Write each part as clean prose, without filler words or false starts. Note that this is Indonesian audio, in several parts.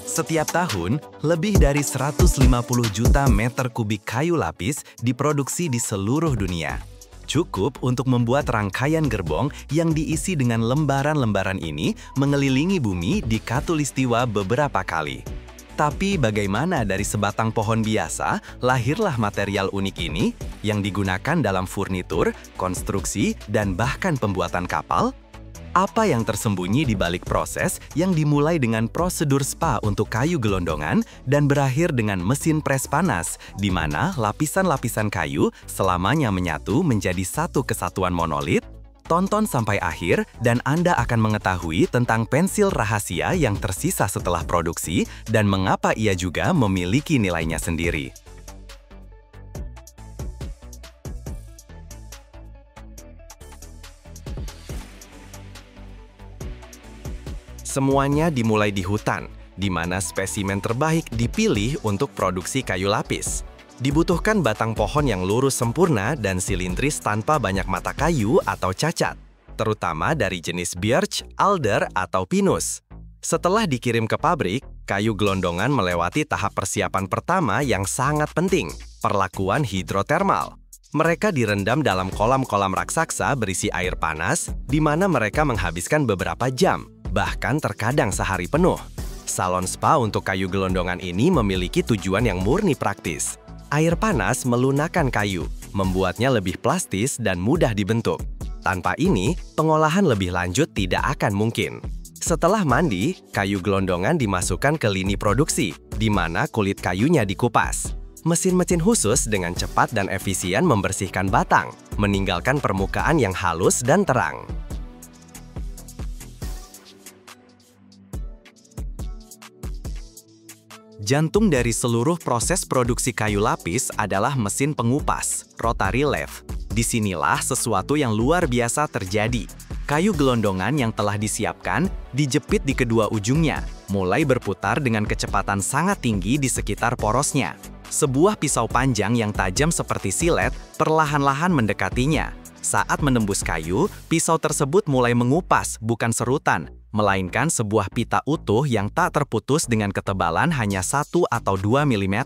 Setiap tahun, lebih dari 150 juta meter kubik kayu lapis diproduksi di seluruh dunia. Cukup untuk membuat rangkaian gerbong yang diisi dengan lembaran-lembaran ini mengelilingi bumi di khatulistiwa beberapa kali. Tapi bagaimana dari sebatang pohon biasa, lahirlah material unik ini yang digunakan dalam furnitur, konstruksi, dan bahkan pembuatan kapal? Apa yang tersembunyi di balik proses yang dimulai dengan prosedur spa untuk kayu gelondongan dan berakhir dengan mesin pres panas, di mana lapisan-lapisan kayu selamanya menyatu menjadi satu kesatuan monolit? Tonton sampai akhir dan Anda akan mengetahui tentang pensil rahasia yang tersisa setelah produksi dan mengapa ia juga memiliki nilainya sendiri. Semuanya dimulai di hutan, di mana spesimen terbaik dipilih untuk produksi kayu lapis. Dibutuhkan batang pohon yang lurus sempurna dan silindris tanpa banyak mata kayu atau cacat, terutama dari jenis birch, alder, atau pinus. Setelah dikirim ke pabrik, kayu gelondongan melewati tahap persiapan pertama yang sangat penting, perlakuan hidrotermal. Mereka direndam dalam kolam-kolam raksasa berisi air panas, di mana mereka menghabiskan beberapa jam, bahkan terkadang sehari penuh. Salon spa untuk kayu gelondongan ini memiliki tujuan yang murni praktis. Air panas melunakkan kayu, membuatnya lebih plastis dan mudah dibentuk. Tanpa ini, pengolahan lebih lanjut tidak akan mungkin. Setelah mandi, kayu gelondongan dimasukkan ke lini produksi, di mana kulit kayunya dikupas. Mesin-mesin khusus dengan cepat dan efisien membersihkan batang, meninggalkan permukaan yang halus dan terang. Jantung dari seluruh proses produksi kayu lapis adalah mesin pengupas, rotary lathe. Disinilah sesuatu yang luar biasa terjadi. Kayu gelondongan yang telah disiapkan dijepit di kedua ujungnya, mulai berputar dengan kecepatan sangat tinggi di sekitar porosnya. Sebuah pisau panjang yang tajam seperti silet perlahan-lahan mendekatinya. Saat menembus kayu, pisau tersebut mulai mengupas, bukan serutan, melainkan sebuah pita utuh yang tak terputus dengan ketebalan hanya 1 atau 2 mm.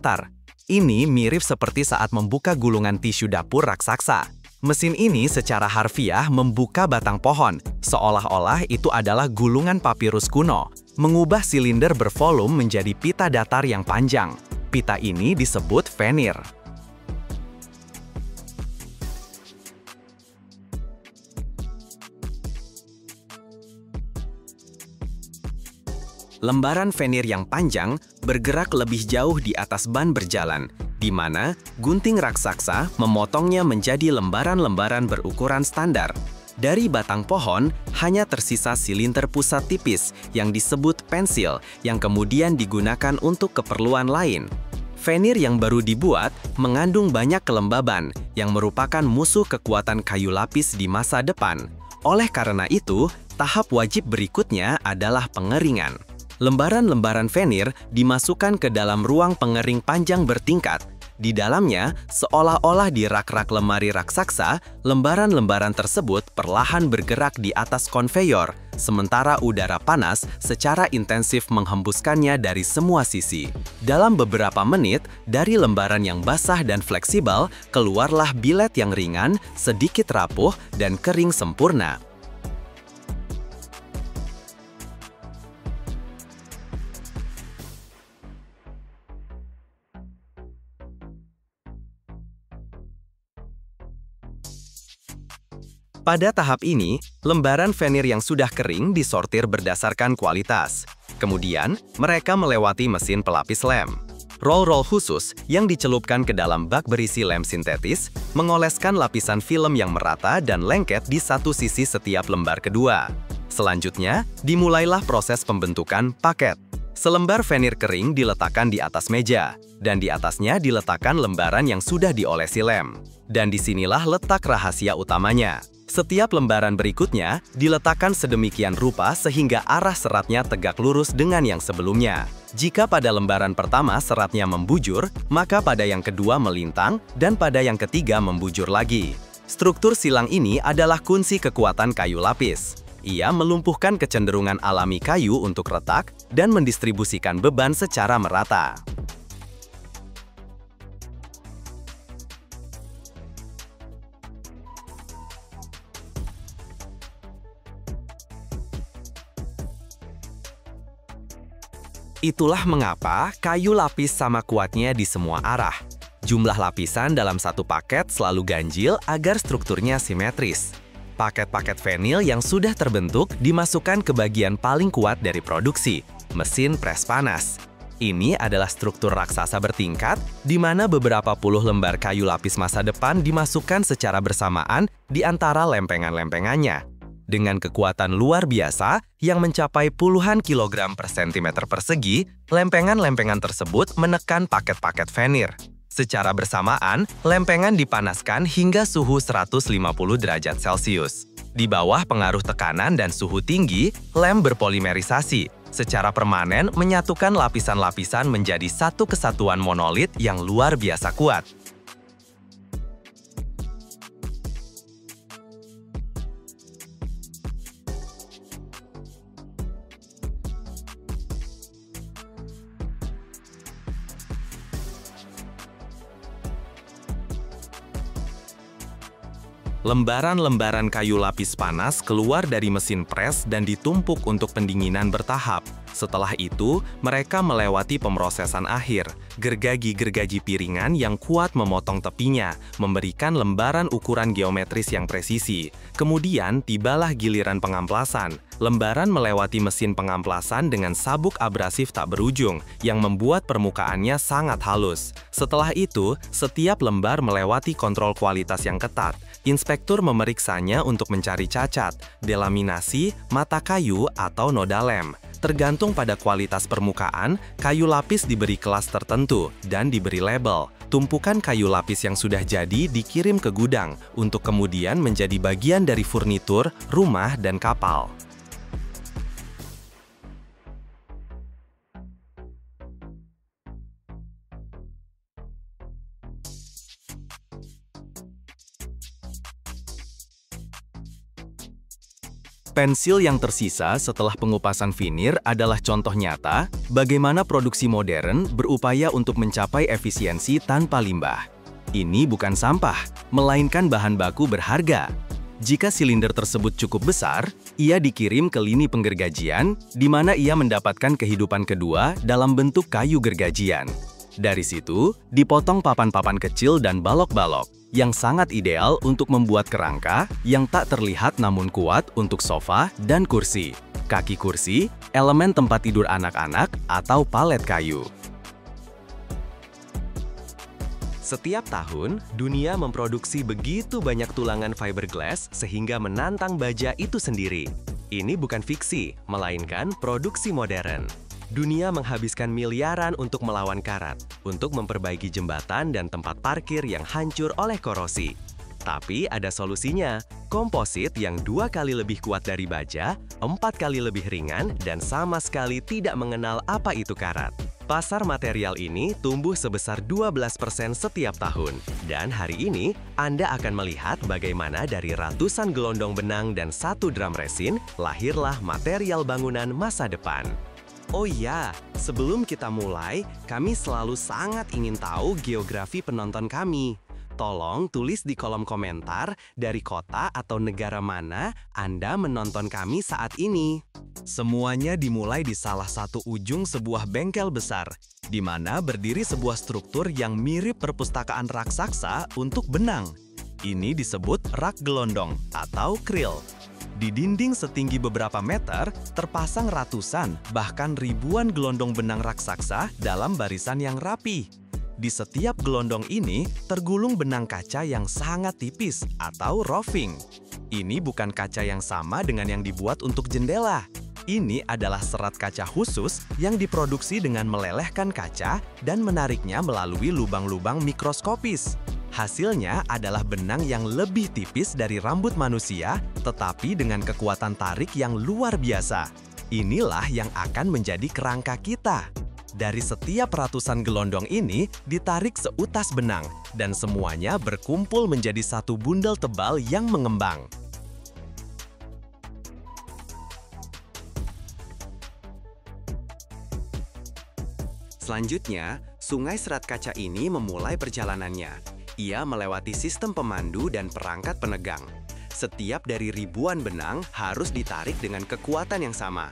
Ini mirip seperti saat membuka gulungan tisu dapur raksasa. Mesin ini secara harfiah membuka batang pohon, seolah-olah itu adalah gulungan papirus kuno, mengubah silinder bervolume menjadi pita datar yang panjang. Pita ini disebut venir. Lembaran venir yang panjang bergerak lebih jauh di atas ban berjalan, di mana gunting raksasa memotongnya menjadi lembaran-lembaran berukuran standar. Dari batang pohon, hanya tersisa silinder pusat tipis yang disebut pensil yang kemudian digunakan untuk keperluan lain. Venir yang baru dibuat mengandung banyak kelembaban yang merupakan musuh kekuatan kayu lapis di masa depan. Oleh karena itu, tahap wajib berikutnya adalah pengeringan. Lembaran-lembaran venir dimasukkan ke dalam ruang pengering panjang bertingkat. Di dalamnya, seolah-olah di rak-rak lemari raksasa, lembaran-lembaran tersebut perlahan bergerak di atas konveyor, sementara udara panas secara intensif menghembuskannya dari semua sisi. Dalam beberapa menit, dari lembaran yang basah dan fleksibel, keluarlah bilet yang ringan, sedikit rapuh, dan kering sempurna. Pada tahap ini, lembaran venir yang sudah kering disortir berdasarkan kualitas. Kemudian, mereka melewati mesin pelapis lem. Roll-roll khusus yang dicelupkan ke dalam bak berisi lem sintetis mengoleskan lapisan film yang merata dan lengket di satu sisi setiap lembar kedua. Selanjutnya, dimulailah proses pembentukan paket. Selembar venir kering diletakkan di atas meja, dan di atasnya diletakkan lembaran yang sudah diolesi lem. Dan disinilah letak rahasia utamanya. Setiap lembaran berikutnya diletakkan sedemikian rupa sehingga arah seratnya tegak lurus dengan yang sebelumnya. Jika pada lembaran pertama seratnya membujur, maka pada yang kedua melintang, dan pada yang ketiga membujur lagi. Struktur silang ini adalah kunci kekuatan kayu lapis. Ia melumpuhkan kecenderungan alami kayu untuk retak dan mendistribusikan beban secara merata. Itulah mengapa kayu lapis sama kuatnya di semua arah. Jumlah lapisan dalam satu paket selalu ganjil agar strukturnya simetris. Paket-paket vinil yang sudah terbentuk dimasukkan ke bagian paling kuat dari produksi, mesin pres panas. Ini adalah struktur raksasa bertingkat, di mana beberapa puluh lembar kayu lapis masa depan dimasukkan secara bersamaan di antara lempengan-lempengannya. Dengan kekuatan luar biasa yang mencapai puluhan kilogram per sentimeter persegi, lempengan-lempengan tersebut menekan paket-paket veneer. Secara bersamaan, lempengan dipanaskan hingga suhu 150 derajat Celcius. Di bawah pengaruh tekanan dan suhu tinggi, lem berpolimerisasi. Secara permanen menyatukan lapisan-lapisan menjadi satu kesatuan monolit yang luar biasa kuat. Lembaran-lembaran kayu lapis panas keluar dari mesin pres dan ditumpuk untuk pendinginan bertahap. Setelah itu, mereka melewati pemrosesan akhir, gergaji-gergaji piringan yang kuat memotong tepinya, memberikan lembaran ukuran geometris yang presisi. Kemudian, tibalah giliran pengamplasan. Lembaran melewati mesin pengamplasan dengan sabuk abrasif tak berujung, yang membuat permukaannya sangat halus. Setelah itu, setiap lembar melewati kontrol kualitas yang ketat. Inspektur memeriksanya untuk mencari cacat, delaminasi, mata kayu, atau noda lem. Tergantung pada kualitas permukaan, kayu lapis diberi kelas tertentu dan diberi label. Tumpukan kayu lapis yang sudah jadi dikirim ke gudang untuk kemudian menjadi bagian dari furnitur, rumah, dan kapal. Pensil yang tersisa setelah pengupasan veneer adalah contoh nyata bagaimana produksi modern berupaya untuk mencapai efisiensi tanpa limbah. Ini bukan sampah, melainkan bahan baku berharga. Jika silinder tersebut cukup besar, ia dikirim ke lini penggergajian, di mana ia mendapatkan kehidupan kedua dalam bentuk kayu gergajian. Dari situ, dipotong papan-papan kecil dan balok-balok, yang sangat ideal untuk membuat kerangka yang tak terlihat namun kuat untuk sofa dan kursi, kaki kursi, elemen tempat tidur anak-anak, atau palet kayu. Setiap tahun, dunia memproduksi begitu banyak tulangan fiberglass sehingga menantang baja itu sendiri. Ini bukan fiksi, melainkan produksi modern. Dunia menghabiskan miliaran untuk melawan karat, untuk memperbaiki jembatan dan tempat parkir yang hancur oleh korosi. Tapi ada solusinya, komposit yang 2 kali lebih kuat dari baja, 4 kali lebih ringan, dan sama sekali tidak mengenal apa itu karat. Pasar material ini tumbuh sebesar 12% setiap tahun. Dan hari ini, Anda akan melihat bagaimana dari ratusan gelondong benang dan 1 drum resin, lahirlah material bangunan masa depan. Oh iya, sebelum kita mulai, kami selalu sangat ingin tahu geografi penonton kami. Tolong tulis di kolom komentar dari kota atau negara mana Anda menonton kami saat ini. Semuanya dimulai di salah satu ujung sebuah bengkel besar, di mana berdiri sebuah struktur yang mirip perpustakaan raksasa untuk benang. Ini disebut rak gelondong atau krill. Di dinding setinggi beberapa meter, terpasang ratusan, bahkan ribuan gelondong benang raksasa dalam barisan yang rapi. Di setiap gelondong ini, tergulung benang kaca yang sangat tipis atau roving. Ini bukan kaca yang sama dengan yang dibuat untuk jendela. Ini adalah serat kaca khusus yang diproduksi dengan melelehkan kaca dan menariknya melalui lubang-lubang mikroskopis. Hasilnya adalah benang yang lebih tipis dari rambut manusia, tetapi dengan kekuatan tarik yang luar biasa. Inilah yang akan menjadi kerangka kita. Dari setiap ratusan gelondong ini ditarik seutas benang, dan semuanya berkumpul menjadi satu bundel tebal yang mengembang. Selanjutnya, sungai serat kaca ini memulai perjalanannya. Ia melewati sistem pemandu dan perangkat penegang. Setiap dari ribuan benang harus ditarik dengan kekuatan yang sama.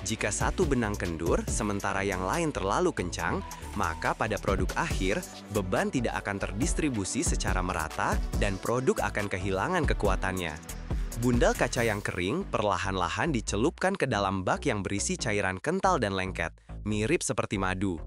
Jika satu benang kendur, sementara yang lain terlalu kencang, maka pada produk akhir, beban tidak akan terdistribusi secara merata dan produk akan kehilangan kekuatannya. Bundel kaca yang kering perlahan-lahan dicelupkan ke dalam bak yang berisi cairan kental dan lengket, mirip seperti madu.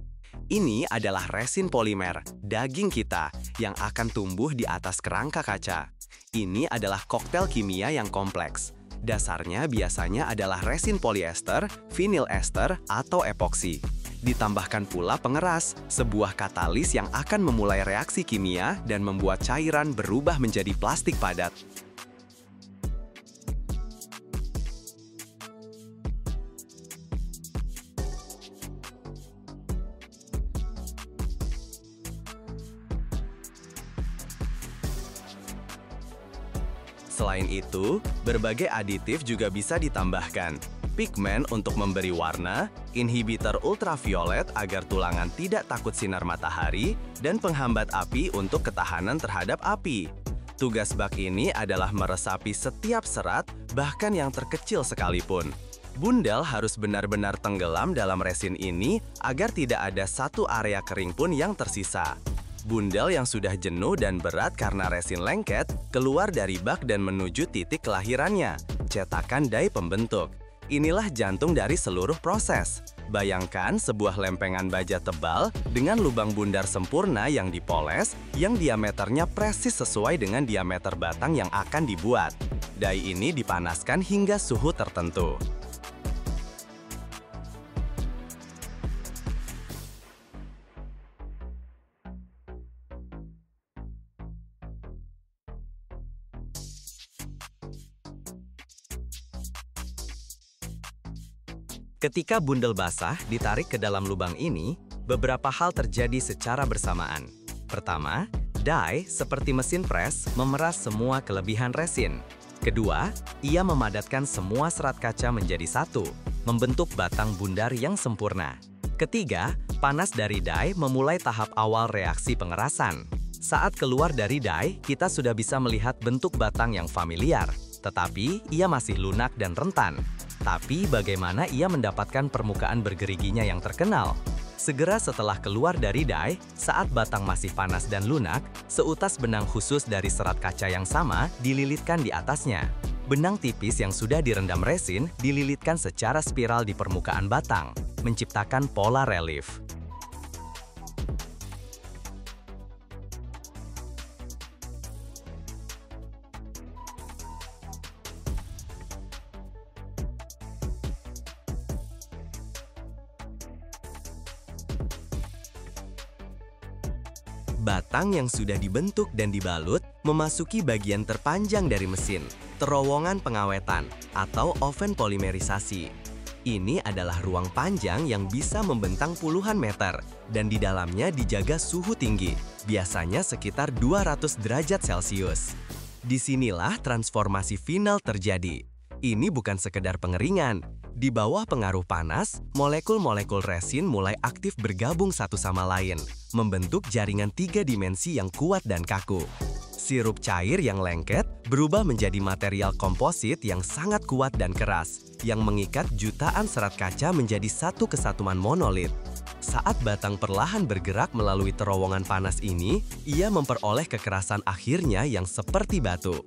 Ini adalah resin polimer, daging kita, yang akan tumbuh di atas kerangka kaca. Ini adalah koktail kimia yang kompleks. Dasarnya biasanya adalah resin polyester, vinyl ester, atau epoksi. Ditambahkan pula pengeras, sebuah katalis yang akan memulai reaksi kimia dan membuat cairan berubah menjadi plastik padat. Selain itu, berbagai aditif juga bisa ditambahkan. Pigmen untuk memberi warna, inhibitor ultraviolet agar tulangan tidak takut sinar matahari, dan penghambat api untuk ketahanan terhadap api. Tugas bak ini adalah meresapi setiap serat, bahkan yang terkecil sekalipun. Bundel harus benar-benar tenggelam dalam resin ini agar tidak ada satu area kering pun yang tersisa. Bundel yang sudah jenuh dan berat karena resin lengket keluar dari bak dan menuju titik kelahirannya, cetakan dai pembentuk. Inilah jantung dari seluruh proses. Bayangkan sebuah lempengan baja tebal dengan lubang bundar sempurna yang dipoles, yang diameternya persis sesuai dengan diameter batang yang akan dibuat. Dai ini dipanaskan hingga suhu tertentu. Ketika bundel basah ditarik ke dalam lubang ini, beberapa hal terjadi secara bersamaan. Pertama, dai, seperti mesin pres, memeras semua kelebihan resin. Kedua, ia memadatkan semua serat kaca menjadi satu, membentuk batang bundar yang sempurna. Ketiga, panas dari dai memulai tahap awal reaksi pengerasan. Saat keluar dari dai, kita sudah bisa melihat bentuk batang yang familiar, tetapi ia masih lunak dan rentan. Tapi bagaimana ia mendapatkan permukaan bergeriginya yang terkenal? Segera setelah keluar dari dai, saat batang masih panas dan lunak, seutas benang khusus dari serat kaca yang sama dililitkan di atasnya. Benang tipis yang sudah direndam resin dililitkan secara spiral di permukaan batang, menciptakan pola relief. Batang yang sudah dibentuk dan dibalut memasuki bagian terpanjang dari mesin, terowongan pengawetan, atau oven polimerisasi. Ini adalah ruang panjang yang bisa membentang puluhan meter, dan di dalamnya dijaga suhu tinggi, biasanya sekitar 200 derajat Celcius. Disinilah transformasi final terjadi. Ini bukan sekedar pengeringan. Di bawah pengaruh panas, molekul-molekul resin mulai aktif bergabung satu sama lain, membentuk jaringan 3 dimensi yang kuat dan kaku. Sirup cair yang lengket berubah menjadi material komposit yang sangat kuat dan keras, yang mengikat jutaan serat kaca menjadi satu kesatuan monolit. Saat batang perlahan bergerak melalui terowongan panas ini, ia memperoleh kekerasan akhirnya yang seperti batu.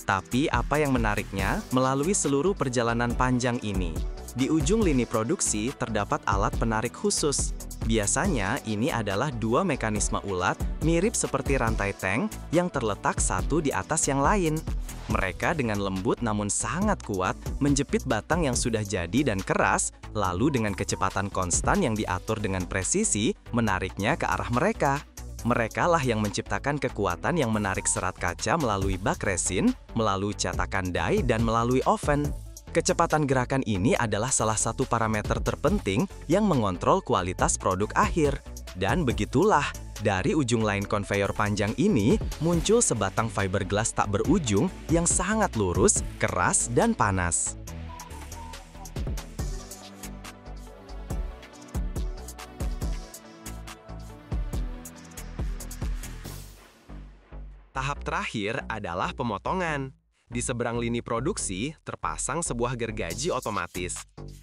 Tapi apa yang menariknya, melalui seluruh perjalanan panjang ini, di ujung lini produksi terdapat alat penarik khusus. Biasanya ini adalah 2 mekanisme ulat mirip seperti rantai tank yang terletak satu di atas yang lain. Mereka dengan lembut namun sangat kuat menjepit batang yang sudah jadi dan keras, lalu dengan kecepatan konstan yang diatur dengan presisi menariknya ke arah mereka. Mereka lah yang menciptakan kekuatan yang menarik serat kaca melalui bak resin, melalui cetakan dai, dan melalui oven. Kecepatan gerakan ini adalah salah satu parameter terpenting yang mengontrol kualitas produk akhir. Dan begitulah, Dari ujung lain konveyor panjang ini, muncul sebatang fiberglass tak berujung yang sangat lurus, keras, dan panas. Tahap terakhir adalah pemotongan. Di seberang lini produksi, terpasang sebuah gergaji otomatis.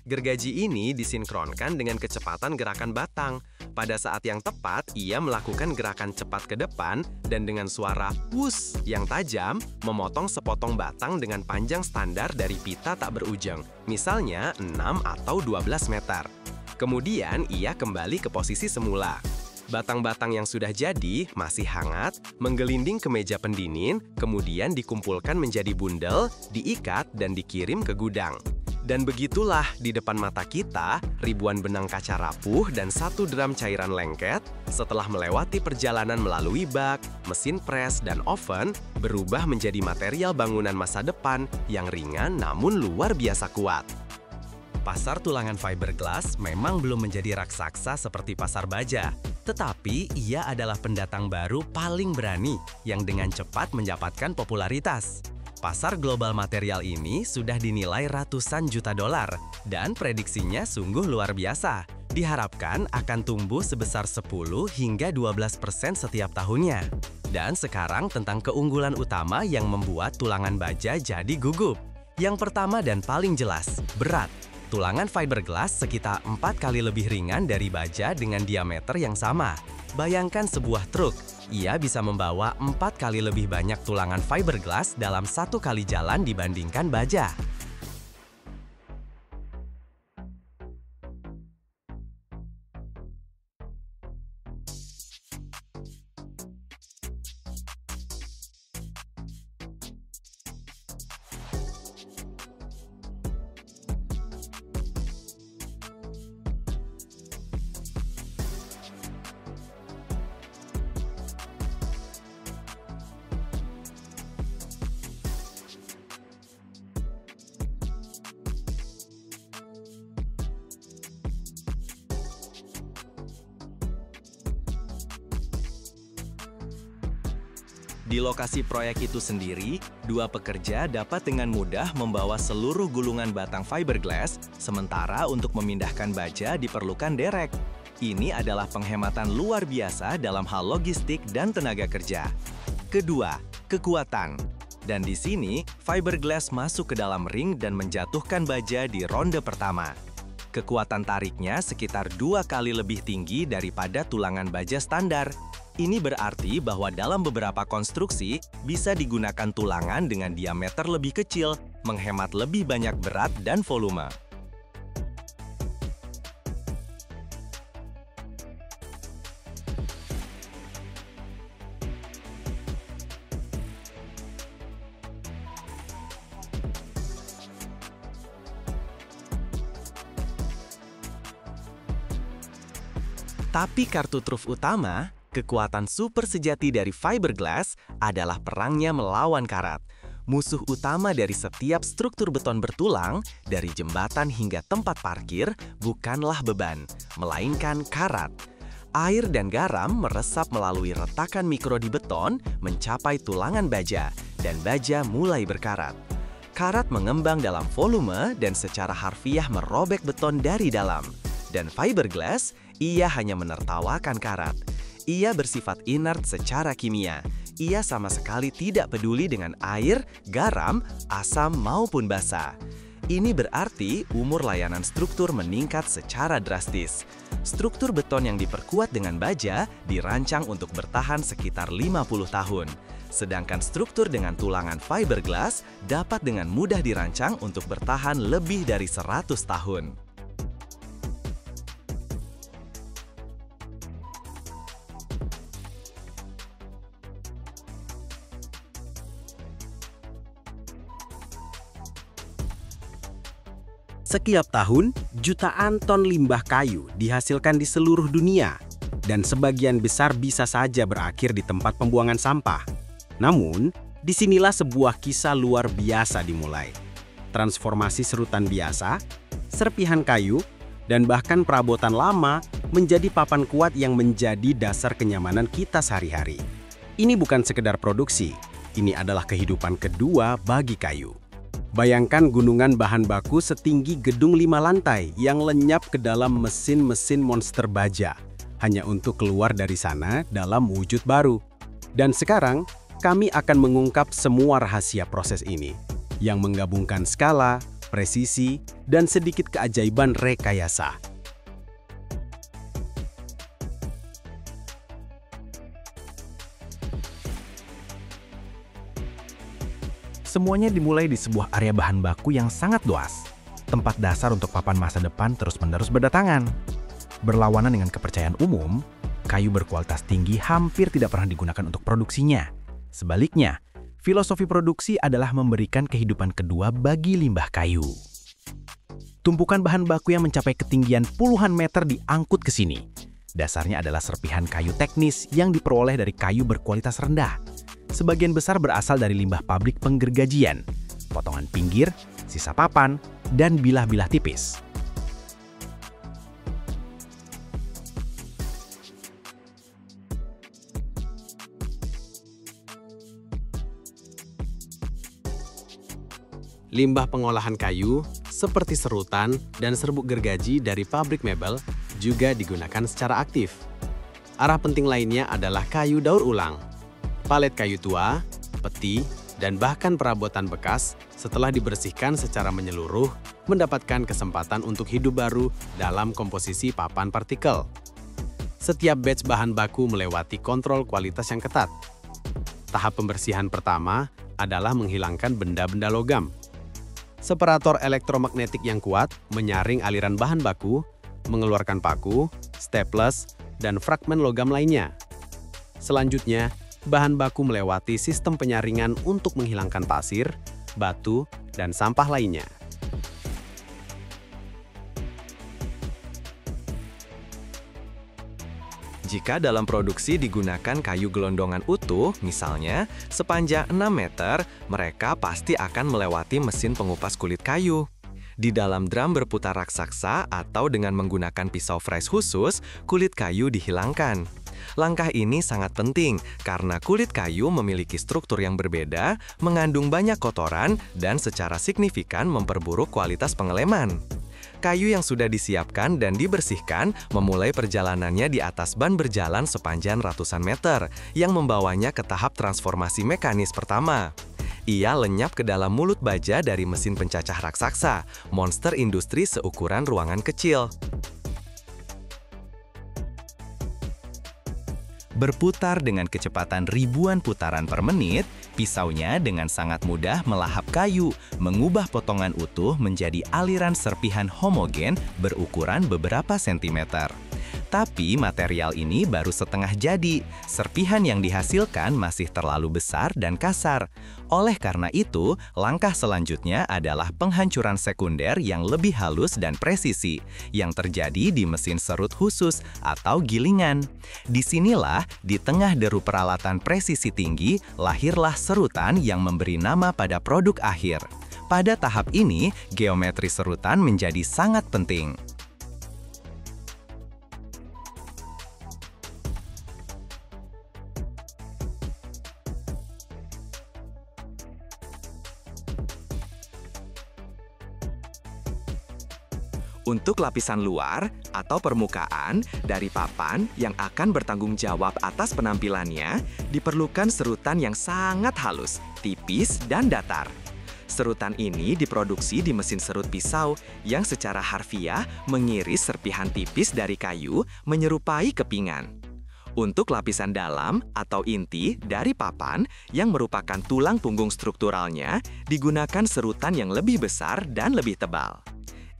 Gergaji ini disinkronkan dengan kecepatan gerakan batang. Pada saat yang tepat, ia melakukan gerakan cepat ke depan dan dengan suara "wus" yang tajam, memotong sepotong batang dengan panjang standar dari pita tak berujung, misalnya 6 atau 12 meter. Kemudian, ia kembali ke posisi semula. Batang-batang yang sudah jadi masih hangat, menggelinding ke meja pendingin, kemudian dikumpulkan menjadi bundel, diikat, dan dikirim ke gudang. Dan begitulah di depan mata kita, ribuan benang kaca rapuh dan 1 drum cairan lengket, setelah melewati perjalanan melalui bak, mesin pres, dan oven, berubah menjadi material bangunan masa depan yang ringan namun luar biasa kuat. Pasar tulangan fiberglass memang belum menjadi raksasa seperti pasar baja, tetapi ia adalah pendatang baru paling berani yang dengan cepat mendapatkan popularitas. Pasar global material ini sudah dinilai ratusan juta dolar dan prediksinya sungguh luar biasa. Diharapkan akan tumbuh sebesar 10 hingga 12% setiap tahunnya. Dan sekarang tentang keunggulan utama yang membuat tulangan baja jadi gugup. Yang pertama dan paling jelas, berat. Tulangan fiberglass sekitar 4 kali lebih ringan dari baja dengan diameter yang sama. Bayangkan sebuah truk, ia bisa membawa 4 kali lebih banyak tulangan fiberglass dalam 1 kali jalan dibandingkan baja. Di lokasi proyek itu sendiri, 2 pekerja dapat dengan mudah membawa seluruh gulungan batang fiberglass, sementara untuk memindahkan baja diperlukan derek. Ini adalah penghematan luar biasa dalam hal logistik dan tenaga kerja. Kedua, kekuatan. Dan di sini, fiberglass masuk ke dalam ring dan menjatuhkan baja di ronde pertama. Kekuatan tariknya sekitar 2 kali lebih tinggi daripada tulangan baja standar. Ini berarti bahwa dalam beberapa konstruksi bisa digunakan tulangan dengan diameter lebih kecil, menghemat lebih banyak berat dan volume. Tapi kartu truf utama, kekuatan super sejati dari fiberglass adalah perangnya melawan karat. Musuh utama dari setiap struktur beton bertulang, dari jembatan hingga tempat parkir, bukanlah beban, melainkan karat. Air dan garam meresap melalui retakan mikro di beton, mencapai tulangan baja, dan baja mulai berkarat. Karat mengembang dalam volume dan secara harfiah merobek beton dari dalam. Dan fiberglass, ia hanya menertawakan karat. Ia bersifat inert secara kimia. Ia sama sekali tidak peduli dengan air, garam, asam, maupun basa. Ini berarti umur layanan struktur meningkat secara drastis. Struktur beton yang diperkuat dengan baja dirancang untuk bertahan sekitar 50 tahun. Sedangkan struktur dengan tulangan fiberglass dapat dengan mudah dirancang untuk bertahan lebih dari 100 tahun. Setiap tahun, jutaan ton limbah kayu dihasilkan di seluruh dunia, dan sebagian besar bisa saja berakhir di tempat pembuangan sampah. Namun, disinilah sebuah kisah luar biasa dimulai. Transformasi serutan biasa, serpihan kayu, dan bahkan perabotan lama menjadi papan kuat yang menjadi dasar kenyamanan kita sehari-hari. Ini bukan sekedar produksi, ini adalah kehidupan kedua bagi kayu. Bayangkan gunungan bahan baku setinggi gedung 5 lantai yang lenyap ke dalam mesin-mesin monster baja, hanya untuk keluar dari sana dalam wujud baru. Dan sekarang, kami akan mengungkap semua rahasia proses ini, yang menggabungkan skala, presisi, dan sedikit keajaiban rekayasa. Semuanya dimulai di sebuah area bahan baku yang sangat luas, tempat dasar untuk papan masa depan terus-menerus berdatangan. Berlawanan dengan kepercayaan umum, kayu berkualitas tinggi hampir tidak pernah digunakan untuk produksinya. Sebaliknya, filosofi produksi adalah memberikan kehidupan kedua bagi limbah kayu. Tumpukan bahan baku yang mencapai ketinggian puluhan meter diangkut ke sini. Dasarnya adalah serpihan kayu teknis yang diperoleh dari kayu berkualitas rendah. Sebagian besar berasal dari limbah pabrik penggergajian, potongan pinggir, sisa papan, dan bilah-bilah tipis. Limbah pengolahan kayu, seperti serutan dan serbuk gergaji dari pabrik mebel, juga digunakan secara aktif. Arah penting lainnya adalah kayu daur ulang. Palet kayu tua, peti, dan bahkan perabotan bekas setelah dibersihkan secara menyeluruh mendapatkan kesempatan untuk hidup baru dalam komposisi papan partikel. Setiap batch bahan baku melewati kontrol kualitas yang ketat. Tahap pembersihan pertama adalah menghilangkan benda-benda logam. Separator elektromagnetik yang kuat menyaring aliran bahan baku, mengeluarkan paku, staples, dan fragmen logam lainnya. Selanjutnya, bahan baku melewati sistem penyaringan untuk menghilangkan pasir, batu, dan sampah lainnya. Jika dalam produksi digunakan kayu gelondongan utuh, misalnya sepanjang 6 meter, mereka pasti akan melewati mesin pengupas kulit kayu. Di dalam drum berputar raksasa atau dengan menggunakan pisau fresh khusus, kulit kayu dihilangkan. Langkah ini sangat penting karena kulit kayu memiliki struktur yang berbeda, mengandung banyak kotoran, dan secara signifikan memperburuk kualitas pengeleman. Kayu yang sudah disiapkan dan dibersihkan memulai perjalanannya di atas ban berjalan sepanjang ratusan meter, yang membawanya ke tahap transformasi mekanis pertama. Ia lenyap ke dalam mulut baja dari mesin pencacah raksasa, monster industri seukuran ruangan kecil. Berputar dengan kecepatan ribuan putaran per menit, pisaunya dengan sangat mudah melahap kayu, mengubah potongan utuh menjadi aliran serpihan homogen berukuran beberapa sentimeter. Tapi material ini baru setengah jadi, serpihan yang dihasilkan masih terlalu besar dan kasar. Oleh karena itu, langkah selanjutnya adalah penghancuran sekunder yang lebih halus dan presisi, yang terjadi di mesin serut khusus atau gilingan. Disinilah, di tengah deru peralatan presisi tinggi, lahirlah serutan yang memberi nama pada produk akhir. Pada tahap ini, geometri serutan menjadi sangat penting. Untuk lapisan luar atau permukaan dari papan yang akan bertanggung jawab atas penampilannya, diperlukan serutan yang sangat halus, tipis, dan datar. Serutan ini diproduksi di mesin serut pisau yang secara harfiah mengiris serpihan tipis dari kayu menyerupai kepingan. Untuk lapisan dalam atau inti dari papan yang merupakan tulang punggung strukturalnya, digunakan serutan yang lebih besar dan lebih tebal.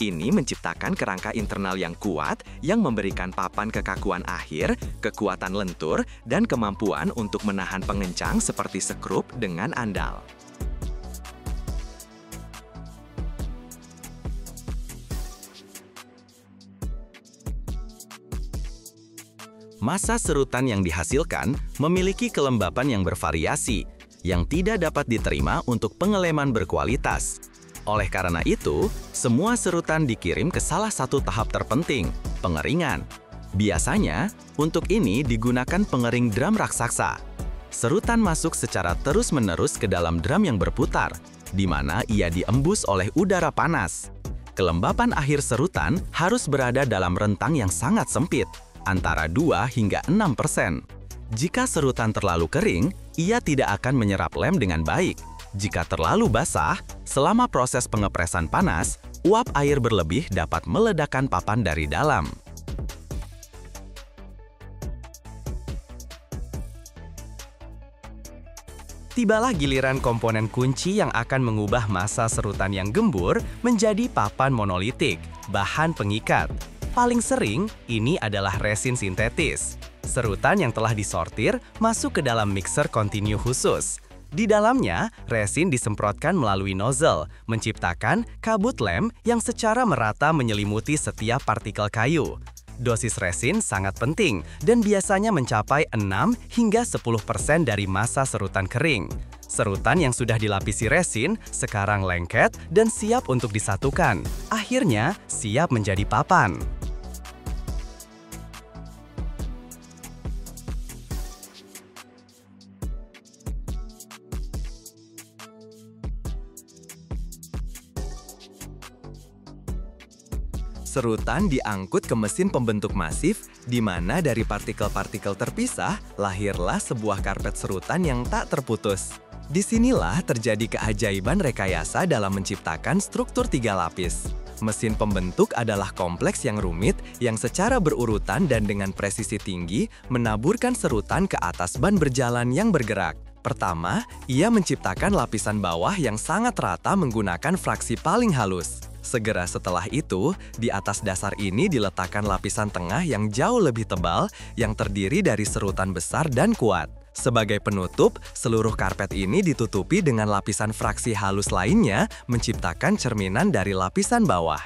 Ini menciptakan kerangka internal yang kuat yang memberikan papan kekakuan akhir, kekuatan lentur, dan kemampuan untuk menahan pengencang seperti sekrup dengan andal. Massa serutan yang dihasilkan memiliki kelembapan yang bervariasi, yang tidak dapat diterima untuk pengeleman berkualitas. Oleh karena itu, semua serutan dikirim ke salah satu tahap terpenting, pengeringan. Biasanya, untuk ini digunakan pengering drum raksasa. Serutan masuk secara terus-menerus ke dalam drum yang berputar, di mana ia diembus oleh udara panas. Kelembapan akhir serutan harus berada dalam rentang yang sangat sempit, antara 2 hingga 6%. Jika serutan terlalu kering, ia tidak akan menyerap lem dengan baik. Jika terlalu basah, selama proses pengepresan panas, uap air berlebih dapat meledakkan papan dari dalam. Tibalah giliran komponen kunci yang akan mengubah massa serutan yang gembur menjadi papan monolitik, bahan pengikat. Paling sering, ini adalah resin sintetis. Serutan yang telah disortir masuk ke dalam mixer kontinu khusus. Di dalamnya, resin disemprotkan melalui nozzle, menciptakan kabut lem yang secara merata menyelimuti setiap partikel kayu. Dosis resin sangat penting dan biasanya mencapai 6 hingga 10% dari massa serutan kering. Serutan yang sudah dilapisi resin sekarang lengket dan siap untuk disatukan. Akhirnya, siap menjadi papan. Serutan diangkut ke mesin pembentuk masif, di mana dari partikel-partikel terpisah, lahirlah sebuah karpet serutan yang tak terputus. Disinilah terjadi keajaiban rekayasa dalam menciptakan struktur 3 lapis. Mesin pembentuk adalah kompleks yang rumit, yang secara berurutan dan dengan presisi tinggi, menaburkan serutan ke atas ban berjalan yang bergerak. Pertama, ia menciptakan lapisan bawah yang sangat rata menggunakan fraksi paling halus. Segera setelah itu, di atas dasar ini diletakkan lapisan tengah yang jauh lebih tebal yang terdiri dari serutan besar dan kuat. Sebagai penutup, seluruh karpet ini ditutupi dengan lapisan fraksi halus lainnya, menciptakan cerminan dari lapisan bawah.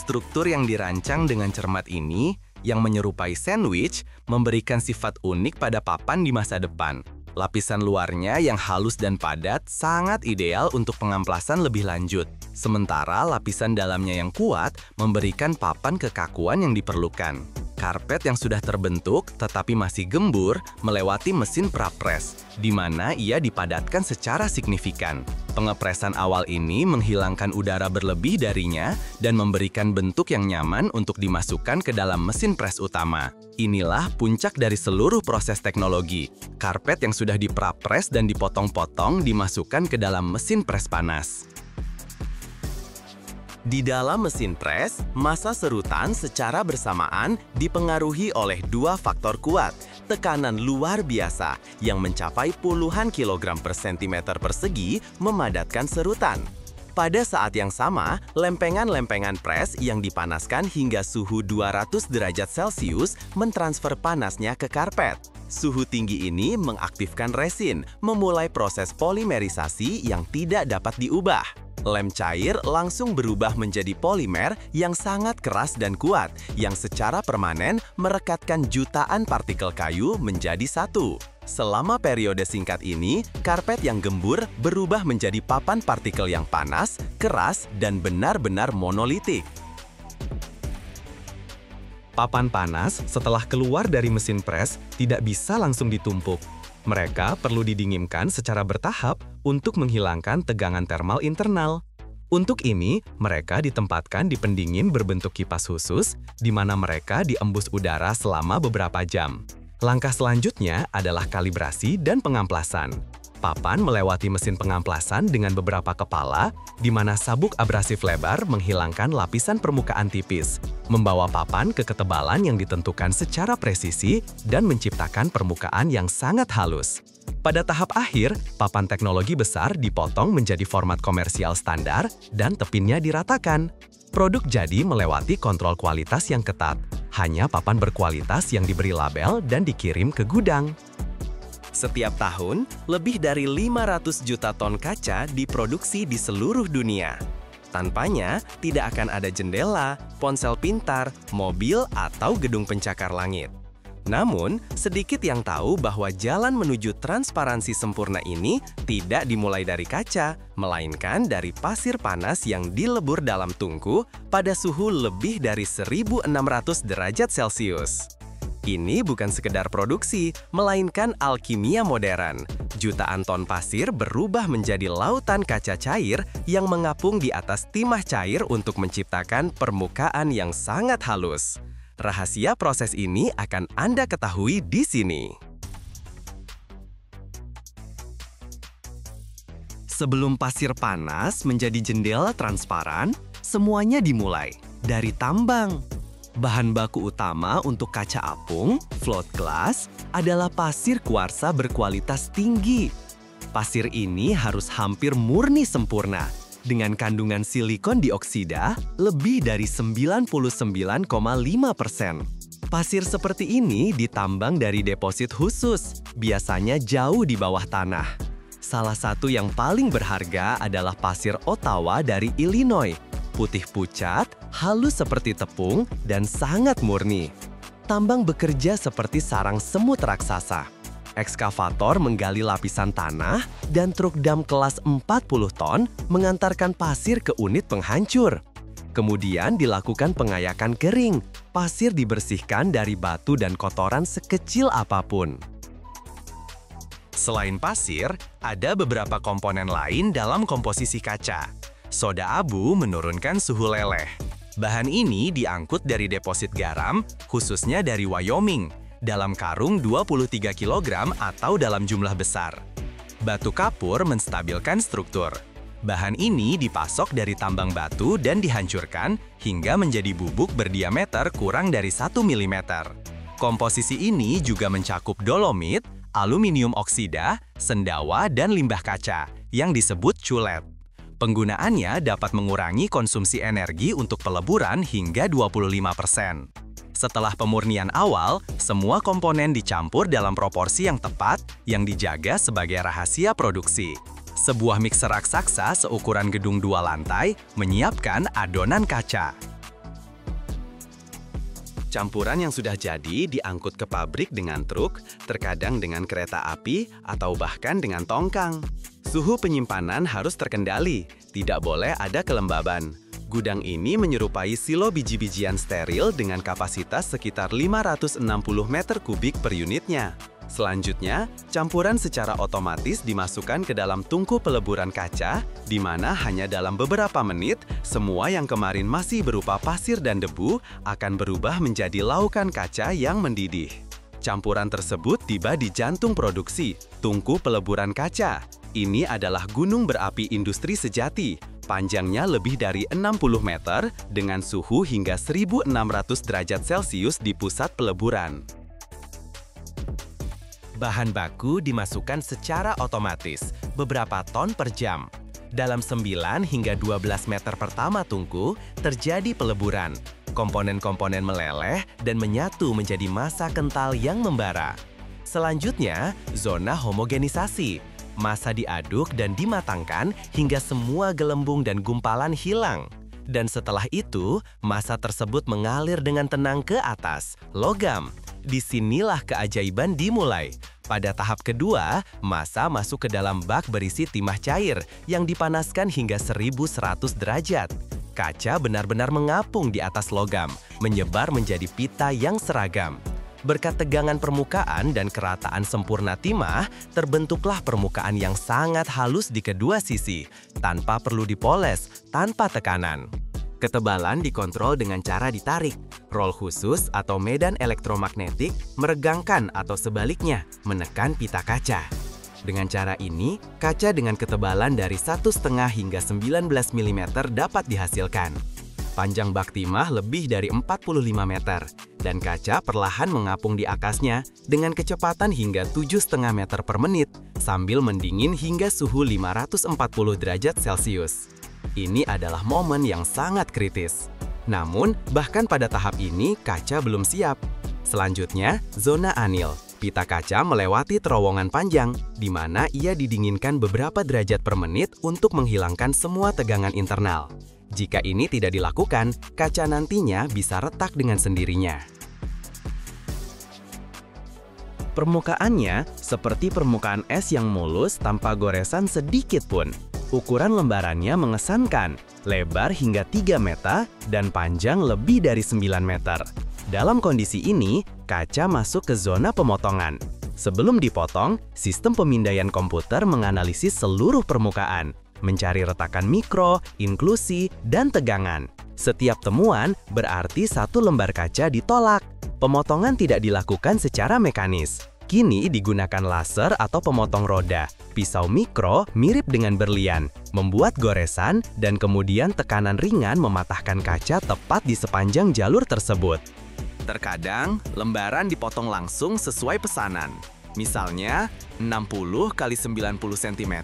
Struktur yang dirancang dengan cermat ini, yang menyerupai sandwich, memberikan sifat unik pada papan di masa depan. Lapisan luarnya yang halus dan padat sangat ideal untuk pengamplasan lebih lanjut. Sementara lapisan dalamnya yang kuat memberikan papan kekakuan yang diperlukan. Karpet yang sudah terbentuk tetapi masih gembur melewati mesin prapres, di mana ia dipadatkan secara signifikan. Pengepresan awal ini menghilangkan udara berlebih darinya dan memberikan bentuk yang nyaman untuk dimasukkan ke dalam mesin pres utama. Inilah puncak dari seluruh proses teknologi. Karpet yang sudah diprapres dan dipotong-potong dimasukkan ke dalam mesin pres panas. Di dalam mesin pres, massa serutan secara bersamaan dipengaruhi oleh 2 faktor kuat, tekanan luar biasa yang mencapai puluhan kilogram per sentimeter persegi memadatkan serutan. Pada saat yang sama, lempengan-lempengan pres yang dipanaskan hingga suhu 200 derajat Celcius mentransfer panasnya ke karpet. Suhu tinggi ini mengaktifkan resin, memulai proses polimerisasi yang tidak dapat diubah. Lem cair langsung berubah menjadi polimer yang sangat keras dan kuat, yang secara permanen merekatkan jutaan partikel kayu menjadi satu. Selama periode singkat ini, karpet yang gembur berubah menjadi papan partikel yang panas, keras, dan benar-benar monolitik. Papan panas setelah keluar dari mesin pres tidak bisa langsung ditumpuk. Mereka perlu didinginkan secara bertahap untuk menghilangkan tegangan termal internal. Untuk ini, mereka ditempatkan di pendingin berbentuk kipas khusus, di mana mereka diembus udara selama beberapa jam. Langkah selanjutnya adalah kalibrasi dan pengamplasan. Papan melewati mesin pengamplasan dengan beberapa kepala, di mana sabuk abrasif lebar menghilangkan lapisan permukaan tipis, membawa papan ke ketebalan yang ditentukan secara presisi dan menciptakan permukaan yang sangat halus. Pada tahap akhir, papan teknologi besar dipotong menjadi format komersial standar dan tepinnya diratakan. Produk jadi melewati kontrol kualitas yang ketat. Hanya papan berkualitas yang diberi label dan dikirim ke gudang. Setiap tahun, lebih dari 500 juta ton kaca diproduksi di seluruh dunia. Tanpanya, tidak akan ada jendela, ponsel pintar, mobil, atau gedung pencakar langit. Namun, sedikit yang tahu bahwa jalan menuju transparansi sempurna ini tidak dimulai dari kaca, melainkan dari pasir panas yang dilebur dalam tungku pada suhu lebih dari 1.600 derajat Celcius. Ini bukan sekedar produksi, melainkan alkimia modern. Jutaan ton pasir berubah menjadi lautan kaca cair yang mengapung di atas timah cair untuk menciptakan permukaan yang sangat halus. Rahasia proses ini akan Anda ketahui di sini. Sebelum pasir panas menjadi jendela transparan, semuanya dimulai dari tambang. Bahan baku utama untuk kaca apung, float glass, adalah pasir kuarsa berkualitas tinggi. Pasir ini harus hampir murni sempurna, dengan kandungan silikon dioksida lebih dari 99,5%. Pasir seperti ini ditambang dari deposit khusus, biasanya jauh di bawah tanah. Salah satu yang paling berharga adalah pasir Ottawa dari Illinois. Putih pucat, halus seperti tepung, dan sangat murni. Tambang bekerja seperti sarang semut raksasa. Ekskavator menggali lapisan tanah, dan truk dam kelas 40 ton mengantarkan pasir ke unit penghancur. Kemudian dilakukan pengayakan kering. Pasir dibersihkan dari batu dan kotoran sekecil apapun. Selain pasir, ada beberapa komponen lain dalam komposisi kaca. Soda abu menurunkan suhu leleh. Bahan ini diangkut dari deposit garam, khususnya dari Wyoming, dalam karung 23 kg atau dalam jumlah besar. Batu kapur menstabilkan struktur. Bahan ini dipasok dari tambang batu dan dihancurkan hingga menjadi bubuk berdiameter kurang dari 1 mm. Komposisi ini juga mencakup dolomit, aluminium oksida, sendawa, dan limbah kaca, yang disebut culet. Penggunaannya dapat mengurangi konsumsi energi untuk peleburan hingga 25%. Setelah pemurnian awal, semua komponen dicampur dalam proporsi yang tepat yang dijaga sebagai rahasia produksi. Sebuah mixer raksasa seukuran gedung 2 lantai menyiapkan adonan kaca. Campuran yang sudah jadi diangkut ke pabrik dengan truk, terkadang dengan kereta api, atau bahkan dengan tongkang. Suhu penyimpanan harus terkendali, tidak boleh ada kelembaban. Gudang ini menyerupai silo biji-bijian steril dengan kapasitas sekitar 560 meter kubik per unitnya. Selanjutnya, campuran secara otomatis dimasukkan ke dalam tungku peleburan kaca, di mana hanya dalam beberapa menit, semua yang kemarin masih berupa pasir dan debu akan berubah menjadi laukan kaca yang mendidih. Campuran tersebut tiba di jantung produksi, tungku peleburan kaca. Ini adalah gunung berapi industri sejati, panjangnya lebih dari 60 meter dengan suhu hingga 1.600 derajat Celcius di pusat peleburan. Bahan baku dimasukkan secara otomatis, beberapa ton per jam. Dalam 9 hingga 12 meter pertama tungku, terjadi peleburan. Komponen-komponen meleleh dan menyatu menjadi massa kental yang membara. Selanjutnya, zona homogenisasi. Massa diaduk dan dimatangkan hingga semua gelembung dan gumpalan hilang. Dan setelah itu, massa tersebut mengalir dengan tenang ke atas, logam. Disinilah keajaiban dimulai. Pada tahap kedua, massa masuk ke dalam bak berisi timah cair yang dipanaskan hingga 1.100 derajat. Kaca benar-benar mengapung di atas logam, menyebar menjadi pita yang seragam. Berkat tegangan permukaan dan kerataan sempurna timah, terbentuklah permukaan yang sangat halus di kedua sisi, tanpa perlu dipoles, tanpa tekanan. Ketebalan dikontrol dengan cara ditarik. Roll khusus atau medan elektromagnetik meregangkan atau sebaliknya, menekan pita kaca. Dengan cara ini, kaca dengan ketebalan dari 1,5 hingga 19 mm dapat dihasilkan. Panjang bak timah lebih dari 45 meter, dan kaca perlahan mengapung di atasnya dengan kecepatan hingga 7,5 meter per menit, sambil mendingin hingga suhu 540 derajat Celcius. Ini adalah momen yang sangat kritis. Namun, bahkan pada tahap ini, kaca belum siap. Selanjutnya, zona anil. Pita kaca melewati terowongan panjang, di mana ia didinginkan beberapa derajat per menit untuk menghilangkan semua tegangan internal. Jika ini tidak dilakukan, kaca nantinya bisa retak dengan sendirinya. Permukaannya seperti permukaan es yang mulus tanpa goresan sedikit pun. Ukuran lembarannya mengesankan, lebar hingga 3 meter dan panjang lebih dari 9 meter. Dalam kondisi ini, kaca masuk ke zona pemotongan. Sebelum dipotong, sistem pemindaian komputer menganalisis seluruh permukaan, mencari retakan mikro, inklusi, dan tegangan. Setiap temuan berarti satu lembar kaca ditolak. Pemotongan tidak dilakukan secara mekanis. Kini digunakan laser atau pemotong roda, pisau mikro mirip dengan berlian, membuat goresan dan kemudian tekanan ringan mematahkan kaca tepat di sepanjang jalur tersebut. Terkadang, lembaran dipotong langsung sesuai pesanan. Misalnya, 60 x 90 cm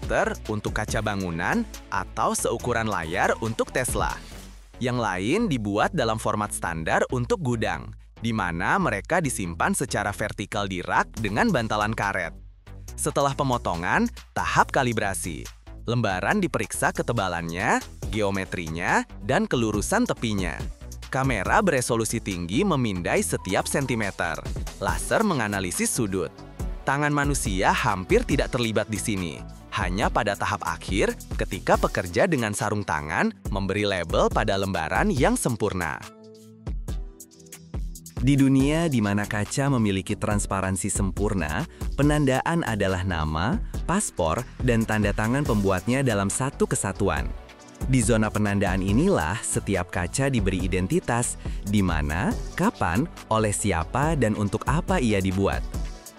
untuk kaca bangunan atau seukuran layar untuk Tesla. Yang lain dibuat dalam format standar untuk gudang, di mana mereka disimpan secara vertikal di rak dengan bantalan karet. Setelah pemotongan, tahap kalibrasi. Lembaran diperiksa ketebalannya, geometrinya, dan kelurusan tepinya. Kamera beresolusi tinggi memindai setiap sentimeter. Laser menganalisis sudut. Tangan manusia hampir tidak terlibat di sini. Hanya pada tahap akhir, ketika pekerja dengan sarung tangan memberi label pada lembaran yang sempurna. Di dunia di mana kaca memiliki transparansi sempurna, penandaan adalah nama, paspor, dan tanda tangan pembuatnya dalam satu kesatuan. Di zona penandaan inilah setiap kaca diberi identitas, di mana, kapan, oleh siapa, dan untuk apa ia dibuat.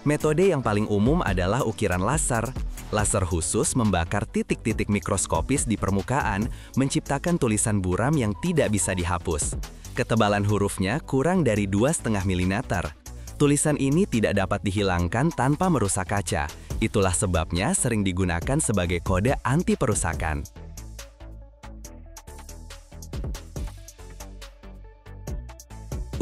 Metode yang paling umum adalah ukiran laser. Laser khusus membakar titik-titik mikroskopis di permukaan, menciptakan tulisan buram yang tidak bisa dihapus. Ketebalan hurufnya kurang dari 2,5 mm. Tulisan ini tidak dapat dihilangkan tanpa merusak kaca. Itulah sebabnya sering digunakan sebagai kode anti perusakan.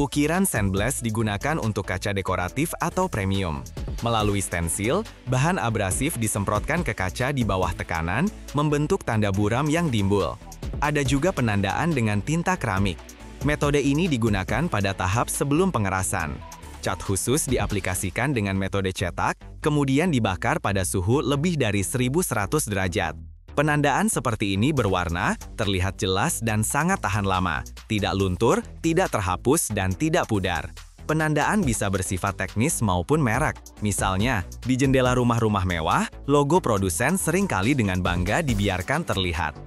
Ukiran sandblast digunakan untuk kaca dekoratif atau premium. Melalui stensil, bahan abrasif disemprotkan ke kaca di bawah tekanan, membentuk tanda buram yang timbul. Ada juga penandaan dengan tinta keramik. Metode ini digunakan pada tahap sebelum pengerasan. Cat khusus diaplikasikan dengan metode cetak, kemudian dibakar pada suhu lebih dari 1100 derajat. Penandaan seperti ini berwarna, terlihat jelas dan sangat tahan lama, tidak luntur, tidak terhapus, dan tidak pudar. Penandaan bisa bersifat teknis maupun merek. Misalnya, di jendela rumah-rumah mewah, logo produsen seringkali dengan bangga dibiarkan terlihat.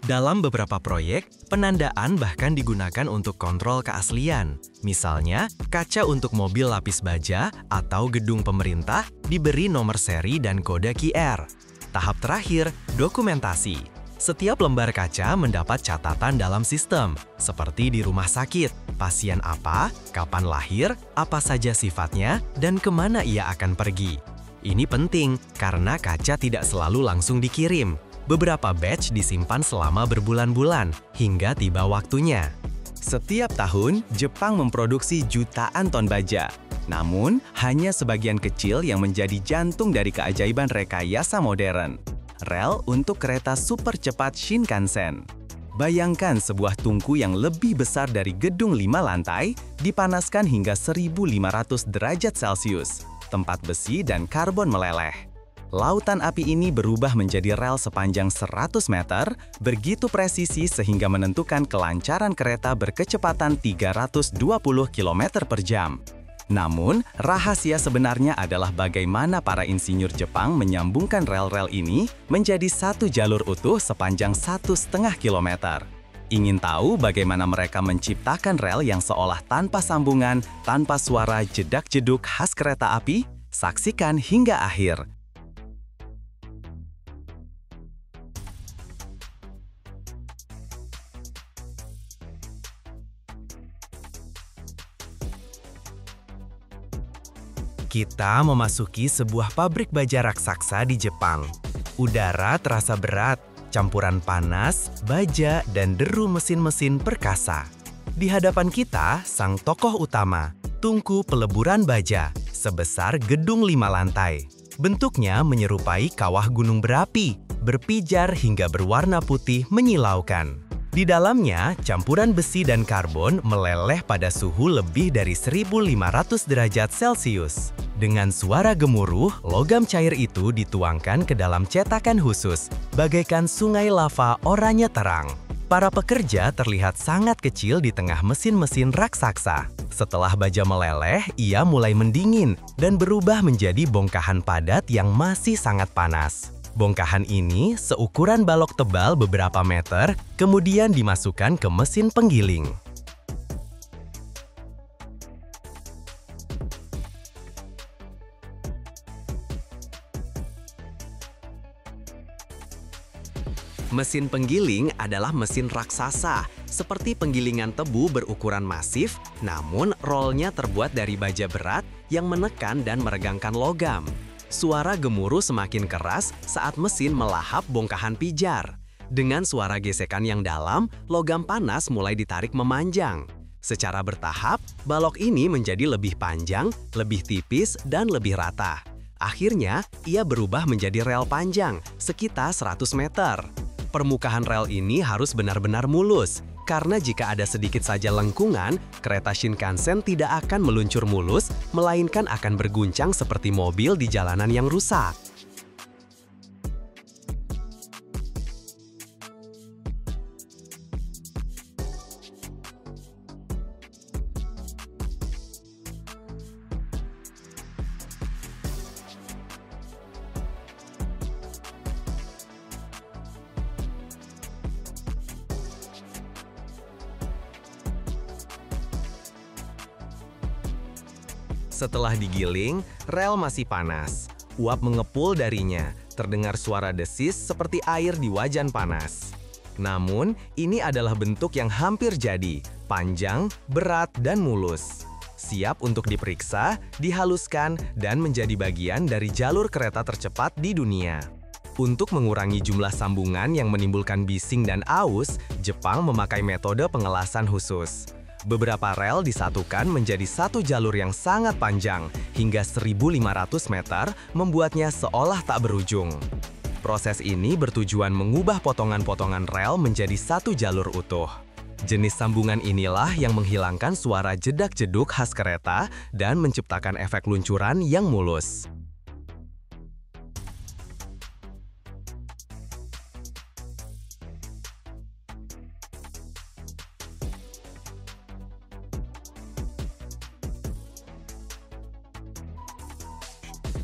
Dalam beberapa proyek, penandaan bahkan digunakan untuk kontrol keaslian. Misalnya, kaca untuk mobil lapis baja atau gedung pemerintah diberi nomor seri dan kode QR. Tahap terakhir, dokumentasi. Setiap lembar kaca mendapat catatan dalam sistem, seperti di rumah sakit, pasien apa, kapan lahir, apa saja sifatnya, dan kemana ia akan pergi. Ini penting karena kaca tidak selalu langsung dikirim. Beberapa batch disimpan selama berbulan-bulan, hingga tiba waktunya. Setiap tahun, Jepang memproduksi jutaan ton baja. Namun, hanya sebagian kecil yang menjadi jantung dari keajaiban rekayasa modern. Rel untuk kereta super cepat Shinkansen. Bayangkan sebuah tungku yang lebih besar dari gedung 5 lantai, dipanaskan hingga 1.500 derajat Celcius. Tempat besi dan karbon meleleh. Lautan api ini berubah menjadi rel sepanjang 100 meter, begitu presisi sehingga menentukan kelancaran kereta berkecepatan 320 km per jam. Namun, rahasia sebenarnya adalah bagaimana para insinyur Jepang menyambungkan rel-rel ini menjadi satu jalur utuh sepanjang 1,5 km. Ingin tahu bagaimana mereka menciptakan rel yang seolah tanpa sambungan, tanpa suara jedak-jeduk khas kereta api? Saksikan hingga akhir. Kita memasuki sebuah pabrik baja raksasa di Jepang. Udara terasa berat, campuran panas, baja, dan deru mesin-mesin perkasa. Di hadapan kita, sang tokoh utama, tungku peleburan baja, sebesar gedung 5 lantai. Bentuknya menyerupai kawah gunung berapi, berpijar hingga berwarna putih menyilaukan. Di dalamnya, campuran besi dan karbon meleleh pada suhu lebih dari 1500 derajat Celcius. Dengan suara gemuruh, logam cair itu dituangkan ke dalam cetakan khusus, bagaikan sungai lava oranye terang. Para pekerja terlihat sangat kecil di tengah mesin-mesin raksasa. Setelah baja meleleh, ia mulai mendingin dan berubah menjadi bongkahan padat yang masih sangat panas. Bongkahan ini seukuran balok tebal beberapa meter, kemudian dimasukkan ke mesin penggiling. Mesin penggiling adalah mesin raksasa, seperti penggilingan tebu berukuran masif, namun rolnya terbuat dari baja berat yang menekan dan meregangkan logam. Suara gemuruh semakin keras saat mesin melahap bongkahan pijar. Dengan suara gesekan yang dalam, logam panas mulai ditarik memanjang. Secara bertahap, balok ini menjadi lebih panjang, lebih tipis, dan lebih rata. Akhirnya, ia berubah menjadi rel panjang, sekitar 100 meter. Permukaan rel ini harus benar-benar mulus, karena jika ada sedikit saja lengkungan, kereta Shinkansen tidak akan meluncur mulus, melainkan akan berguncang seperti mobil di jalanan yang rusak. Setelah digiling, rel masih panas. Uap mengepul darinya, terdengar suara desis seperti air di wajan panas. Namun, ini adalah bentuk yang hampir jadi, panjang, berat, dan mulus. Siap untuk diperiksa, dihaluskan, dan menjadi bagian dari jalur kereta tercepat di dunia. Untuk mengurangi jumlah sambungan yang menimbulkan bising dan aus, Jepang memakai metode pengelasan khusus. Beberapa rel disatukan menjadi satu jalur yang sangat panjang, hingga 1.500 meter, membuatnya seolah tak berujung. Proses ini bertujuan mengubah potongan-potongan rel menjadi satu jalur utuh. Jenis sambungan inilah yang menghilangkan suara jedak-jeduk khas kereta dan menciptakan efek luncuran yang mulus.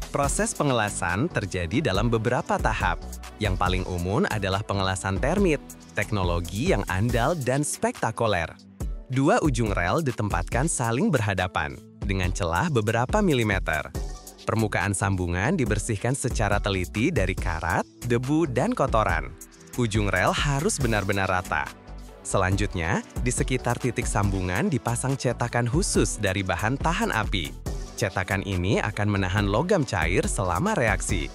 Proses pengelasan terjadi dalam beberapa tahap. Yang paling umum adalah pengelasan termit, teknologi yang andal dan spektakuler. Dua ujung rel ditempatkan saling berhadapan, dengan celah beberapa milimeter. Permukaan sambungan dibersihkan secara teliti dari karat, debu, dan kotoran. Ujung rel harus benar-benar rata. Selanjutnya, di sekitar titik sambungan dipasang cetakan khusus dari bahan tahan api. Cetakan ini akan menahan logam cair selama reaksi.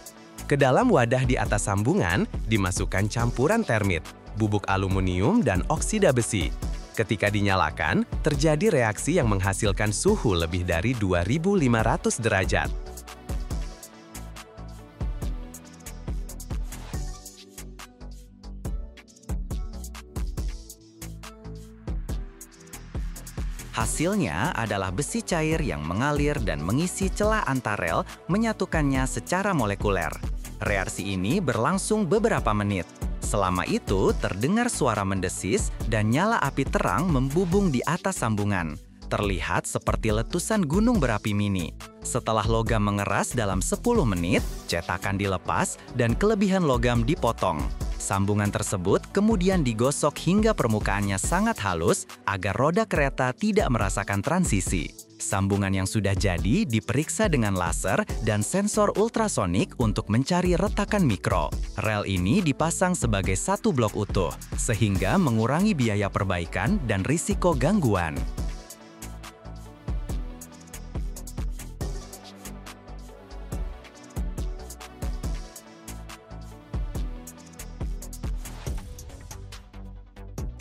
Ke dalam wadah di atas sambungan, dimasukkan campuran termit, bubuk aluminium, dan oksida besi. Ketika dinyalakan, terjadi reaksi yang menghasilkan suhu lebih dari 2.500 derajat. Hasilnya adalah besi cair yang mengalir dan mengisi celah antar rel, menyatukannya secara molekuler. Reaksi ini berlangsung beberapa menit. Selama itu, terdengar suara mendesis dan nyala api terang membubung di atas sambungan. Terlihat seperti letusan gunung berapi mini. Setelah logam mengeras dalam 10 menit, cetakan dilepas dan kelebihan logam dipotong. Sambungan tersebut kemudian digosok hingga permukaannya sangat halus agar roda kereta tidak merasakan transisi. Sambungan yang sudah jadi diperiksa dengan laser dan sensor ultrasonik untuk mencari retakan mikro. Rel ini dipasang sebagai satu blok utuh, sehingga mengurangi biaya perbaikan dan risiko gangguan.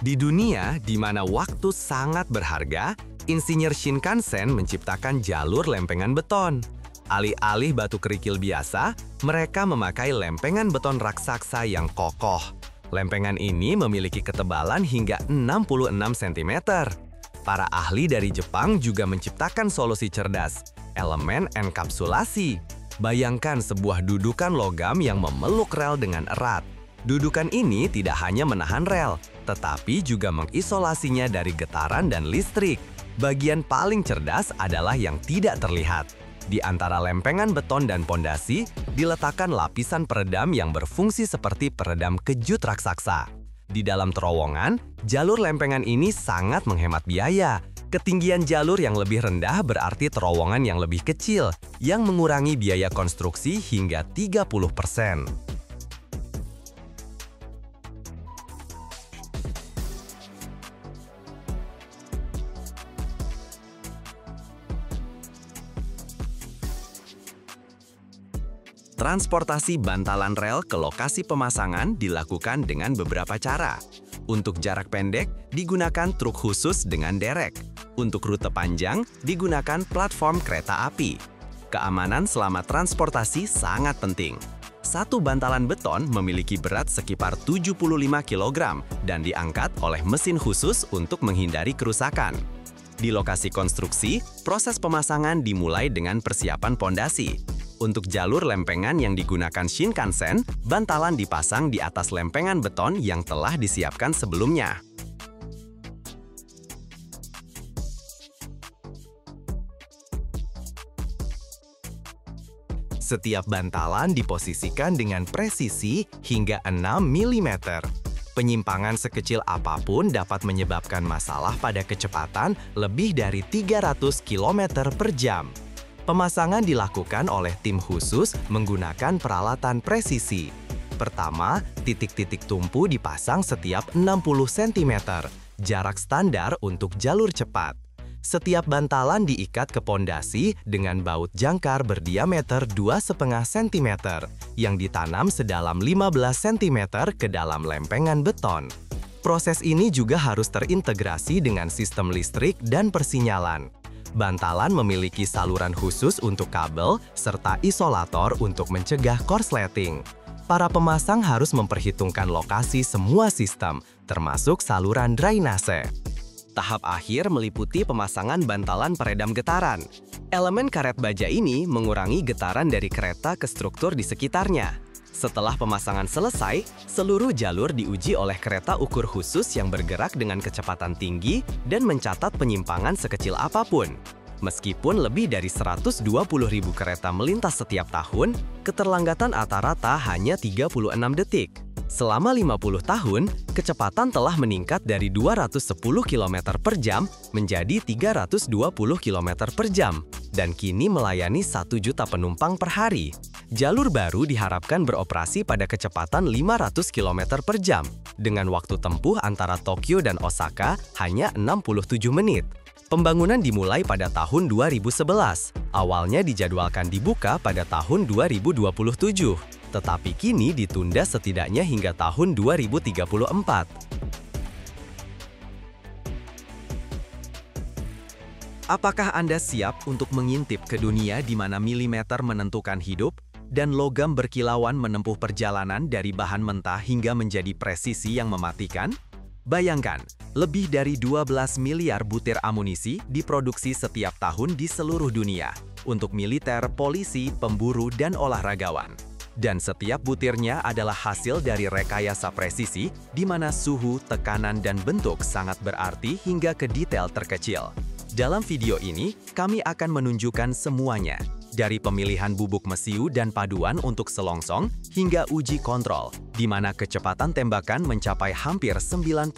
Di dunia di mana waktu sangat berharga, insinyur Shinkansen menciptakan jalur lempengan beton. Alih-alih batu kerikil biasa, mereka memakai lempengan beton raksasa yang kokoh. Lempengan ini memiliki ketebalan hingga 66 cm. Para ahli dari Jepang juga menciptakan solusi cerdas, elemen enkapsulasi. Bayangkan sebuah dudukan logam yang memeluk rel dengan erat. Dudukan ini tidak hanya menahan rel, tetapi juga mengisolasinya dari getaran dan listrik. Bagian paling cerdas adalah yang tidak terlihat. Di antara lempengan beton dan pondasi, diletakkan lapisan peredam yang berfungsi seperti peredam kejut raksasa. Di dalam terowongan, jalur lempengan ini sangat menghemat biaya. Ketinggian jalur yang lebih rendah berarti terowongan yang lebih kecil, yang mengurangi biaya konstruksi hingga 30%. Transportasi bantalan rel ke lokasi pemasangan dilakukan dengan beberapa cara. Untuk jarak pendek, digunakan truk khusus dengan derek. Untuk rute panjang, digunakan platform kereta api. Keamanan selama transportasi sangat penting. Satu bantalan beton memiliki berat sekitar 75 kg dan diangkat oleh mesin khusus untuk menghindari kerusakan. Di lokasi konstruksi, proses pemasangan dimulai dengan persiapan pondasi. Untuk jalur lempengan yang digunakan Shinkansen, bantalan dipasang di atas lempengan beton yang telah disiapkan sebelumnya. Setiap bantalan diposisikan dengan presisi hingga 6 mm. Penyimpangan sekecil apapun dapat menyebabkan masalah pada kecepatan lebih dari 300 km per jam. Pemasangan dilakukan oleh tim khusus menggunakan peralatan presisi. Pertama, titik-titik tumpu dipasang setiap 60 cm, jarak standar untuk jalur cepat. Setiap bantalan diikat ke pondasi dengan baut jangkar berdiameter 2,5 cm yang ditanam sedalam 15 cm ke dalam lempengan beton. Proses ini juga harus terintegrasi dengan sistem listrik dan persinyalan. Bantalan memiliki saluran khusus untuk kabel serta isolator untuk mencegah korsleting. Para pemasang harus memperhitungkan lokasi semua sistem, termasuk saluran drainase. Tahap akhir meliputi pemasangan bantalan peredam getaran. Elemen karet baja ini mengurangi getaran dari kereta ke struktur di sekitarnya. Setelah pemasangan selesai, seluruh jalur diuji oleh kereta ukur khusus yang bergerak dengan kecepatan tinggi dan mencatat penyimpangan sekecil apapun. Meskipun lebih dari 120.000 kereta melintas setiap tahun, keterlambatan rata-rata hanya 36 detik. Selama 50 tahun, kecepatan telah meningkat dari 210 km per jam menjadi 320 km per jam, dan kini melayani 1 juta penumpang per hari. Jalur baru diharapkan beroperasi pada kecepatan 500 km per jam, dengan waktu tempuh antara Tokyo dan Osaka hanya 67 menit. Pembangunan dimulai pada tahun 2011, awalnya dijadwalkan dibuka pada tahun 2027. Tetapi kini ditunda setidaknya hingga tahun 2034. Apakah Anda siap untuk mengintip ke dunia di mana milimeter menentukan hidup dan logam berkilauan menempuh perjalanan dari bahan mentah hingga menjadi presisi yang mematikan? Bayangkan, lebih dari 12 miliar butir amunisi diproduksi setiap tahun di seluruh dunia untuk militer, polisi, pemburu, dan olahragawan. Dan setiap butirnya adalah hasil dari rekayasa presisi di mana suhu, tekanan, dan bentuk sangat berarti hingga ke detail terkecil. Dalam video ini, kami akan menunjukkan semuanya, dari pemilihan bubuk mesiu dan paduan untuk selongsong hingga uji kontrol, di mana kecepatan tembakan mencapai hampir 90.000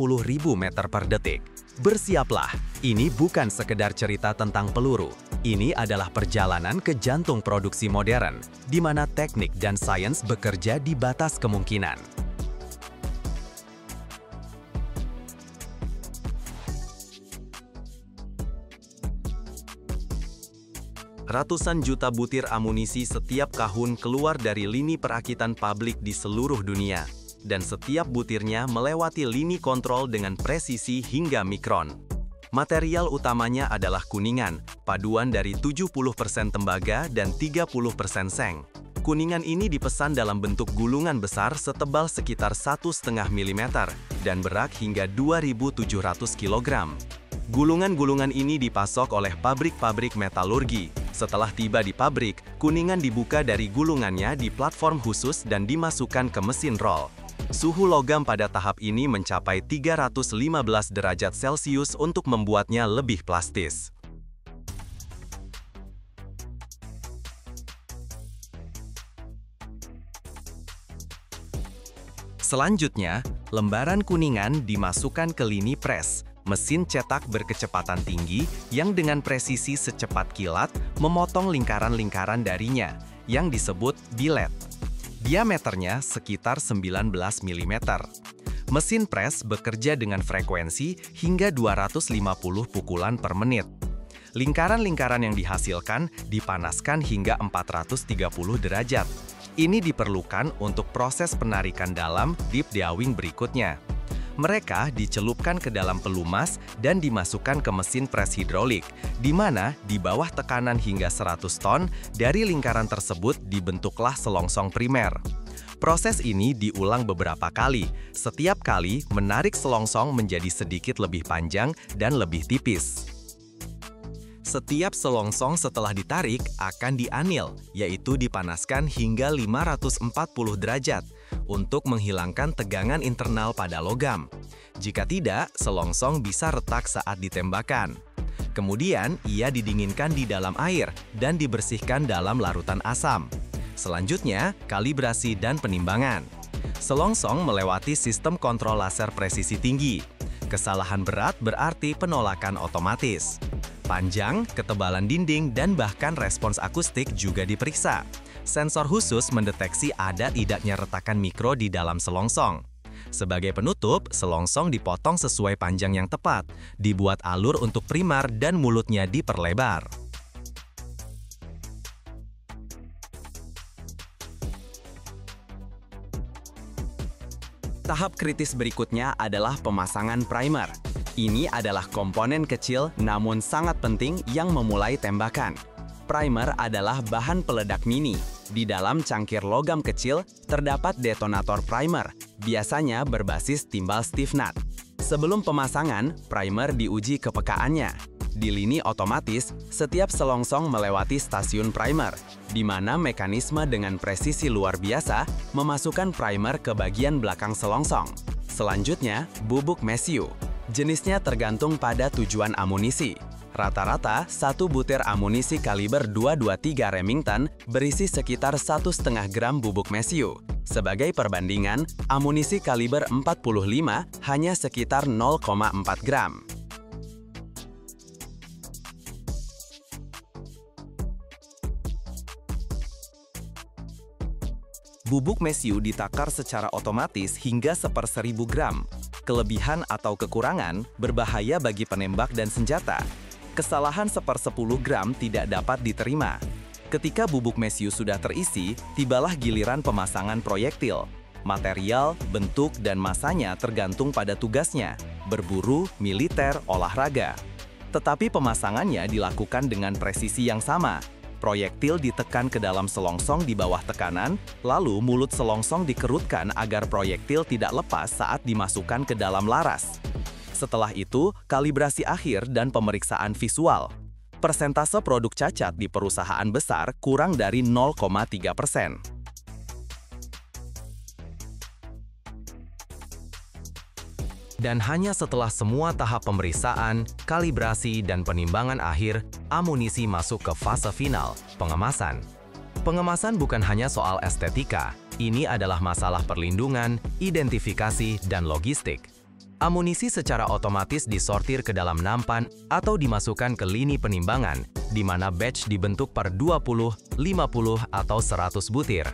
meter per detik. Bersiaplah, ini bukan sekedar cerita tentang peluru. Ini adalah perjalanan ke jantung produksi modern, di mana teknik dan sains bekerja di batas kemungkinan. Ratusan juta butir amunisi setiap tahun keluar dari lini perakitan pabrik di seluruh dunia, dan setiap butirnya melewati lini kontrol dengan presisi hingga mikron. Material utamanya adalah kuningan, paduan dari 70% tembaga dan 30% seng. Kuningan ini dipesan dalam bentuk gulungan besar setebal sekitar 1,5 mm dan berat hingga 2.700 kg. Gulungan-gulungan ini dipasok oleh pabrik-pabrik metalurgi. Setelah tiba di pabrik, kuningan dibuka dari gulungannya di platform khusus dan dimasukkan ke mesin roll. Suhu logam pada tahap ini mencapai 315 derajat Celcius untuk membuatnya lebih plastis. Selanjutnya, lembaran kuningan dimasukkan ke lini press, mesin cetak berkecepatan tinggi yang dengan presisi secepat kilat memotong lingkaran-lingkaran darinya, yang disebut billet. Diameternya sekitar 19 mm. Mesin press bekerja dengan frekuensi hingga 250 pukulan per menit. Lingkaran-lingkaran yang dihasilkan dipanaskan hingga 430 derajat. Ini diperlukan untuk proses penarikan dalam deep drawing berikutnya. Mereka dicelupkan ke dalam pelumas dan dimasukkan ke mesin pres hidrolik, di mana di bawah tekanan hingga 100 ton, dari lingkaran tersebut dibentuklah selongsong primer. Proses ini diulang beberapa kali, setiap kali menarik selongsong menjadi sedikit lebih panjang dan lebih tipis. Setiap selongsong setelah ditarik akan dianil, yaitu dipanaskan hingga 540 derajat untuk menghilangkan tegangan internal pada logam. Jika tidak, selongsong bisa retak saat ditembakkan. Kemudian, ia didinginkan di dalam air dan dibersihkan dalam larutan asam. Selanjutnya, kalibrasi dan penimbangan. Selongsong melewati sistem kontrol laser presisi tinggi. Kesalahan berat berarti penolakan otomatis. Panjang, ketebalan dinding, dan bahkan respons akustik juga diperiksa. Sensor khusus mendeteksi ada tidaknya retakan mikro di dalam selongsong. Sebagai penutup, selongsong dipotong sesuai panjang yang tepat, dibuat alur untuk primar dan mulutnya diperlebar. Tahap kritis berikutnya adalah pemasangan primer. Ini adalah komponen kecil namun sangat penting yang memulai tembakan. Primer adalah bahan peledak mini. Di dalam cangkir logam kecil terdapat detonator primer, biasanya berbasis timbal stiff nut. Sebelum pemasangan, primer diuji kepekaannya. Di lini otomatis, setiap selongsong melewati stasiun primer, di mana mekanisme dengan presisi luar biasa memasukkan primer ke bagian belakang selongsong. Selanjutnya, bubuk mesiu. Jenisnya tergantung pada tujuan amunisi. Rata-rata, satu butir amunisi kaliber 223 Remington berisi sekitar 1,5 gram bubuk mesiu. Sebagai perbandingan, amunisi kaliber 45 hanya sekitar 0,4 gram. Bubuk mesiu ditakar secara otomatis hingga 1/1000 gram. Kelebihan atau kekurangan berbahaya bagi penembak dan senjata. Kesalahan 1/10 gram tidak dapat diterima. Ketika bubuk mesiu sudah terisi, tibalah giliran pemasangan proyektil. Material, bentuk, dan masanya tergantung pada tugasnya, berburu, militer, olahraga. Tetapi pemasangannya dilakukan dengan presisi yang sama. Proyektil ditekan ke dalam selongsong di bawah tekanan, lalu mulut selongsong dikerutkan agar proyektil tidak lepas saat dimasukkan ke dalam laras. Setelah itu, kalibrasi akhir dan pemeriksaan visual. Persentase produk cacat di perusahaan besar kurang dari 0,3%. Dan hanya setelah semua tahap pemeriksaan, kalibrasi, dan penimbangan akhir, amunisi masuk ke fase final, pengemasan. Pengemasan bukan hanya soal estetika, ini adalah masalah perlindungan, identifikasi, dan logistik. Amunisi secara otomatis disortir ke dalam nampan atau dimasukkan ke lini penimbangan, di mana batch dibentuk per 20, 50, atau 100 butir.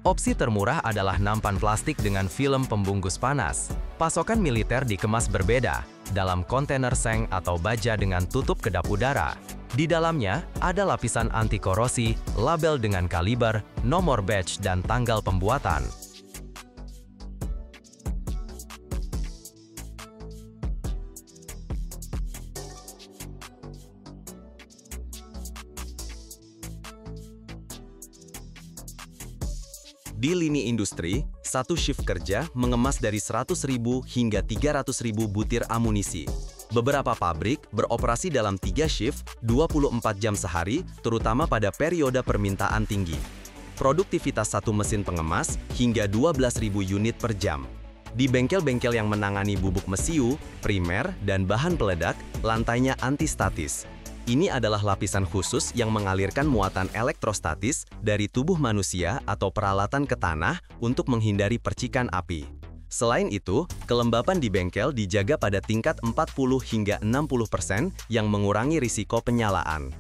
Opsi termurah adalah nampan plastik dengan film pembungkus panas. Pasokan militer dikemas berbeda, dalam kontainer seng atau baja dengan tutup kedap udara. Di dalamnya ada lapisan anti korosi, label dengan kaliber, nomor batch, dan tanggal pembuatan. Di lini industri, satu shift kerja mengemas dari 100.000 hingga 300.000 butir amunisi. Beberapa pabrik beroperasi dalam 3 shift 24 jam sehari, terutama pada periode permintaan tinggi. Produktivitas satu mesin pengemas hingga 12.000 unit per jam. Di bengkel-bengkel yang menangani bubuk mesiu, primer, dan bahan peledak, lantainya antistatis. Ini adalah lapisan khusus yang mengalirkan muatan elektrostatis dari tubuh manusia atau peralatan ke tanah untuk menghindari percikan api. Selain itu, kelembapan di bengkel dijaga pada tingkat 40 hingga 60% yang mengurangi risiko penyalaan.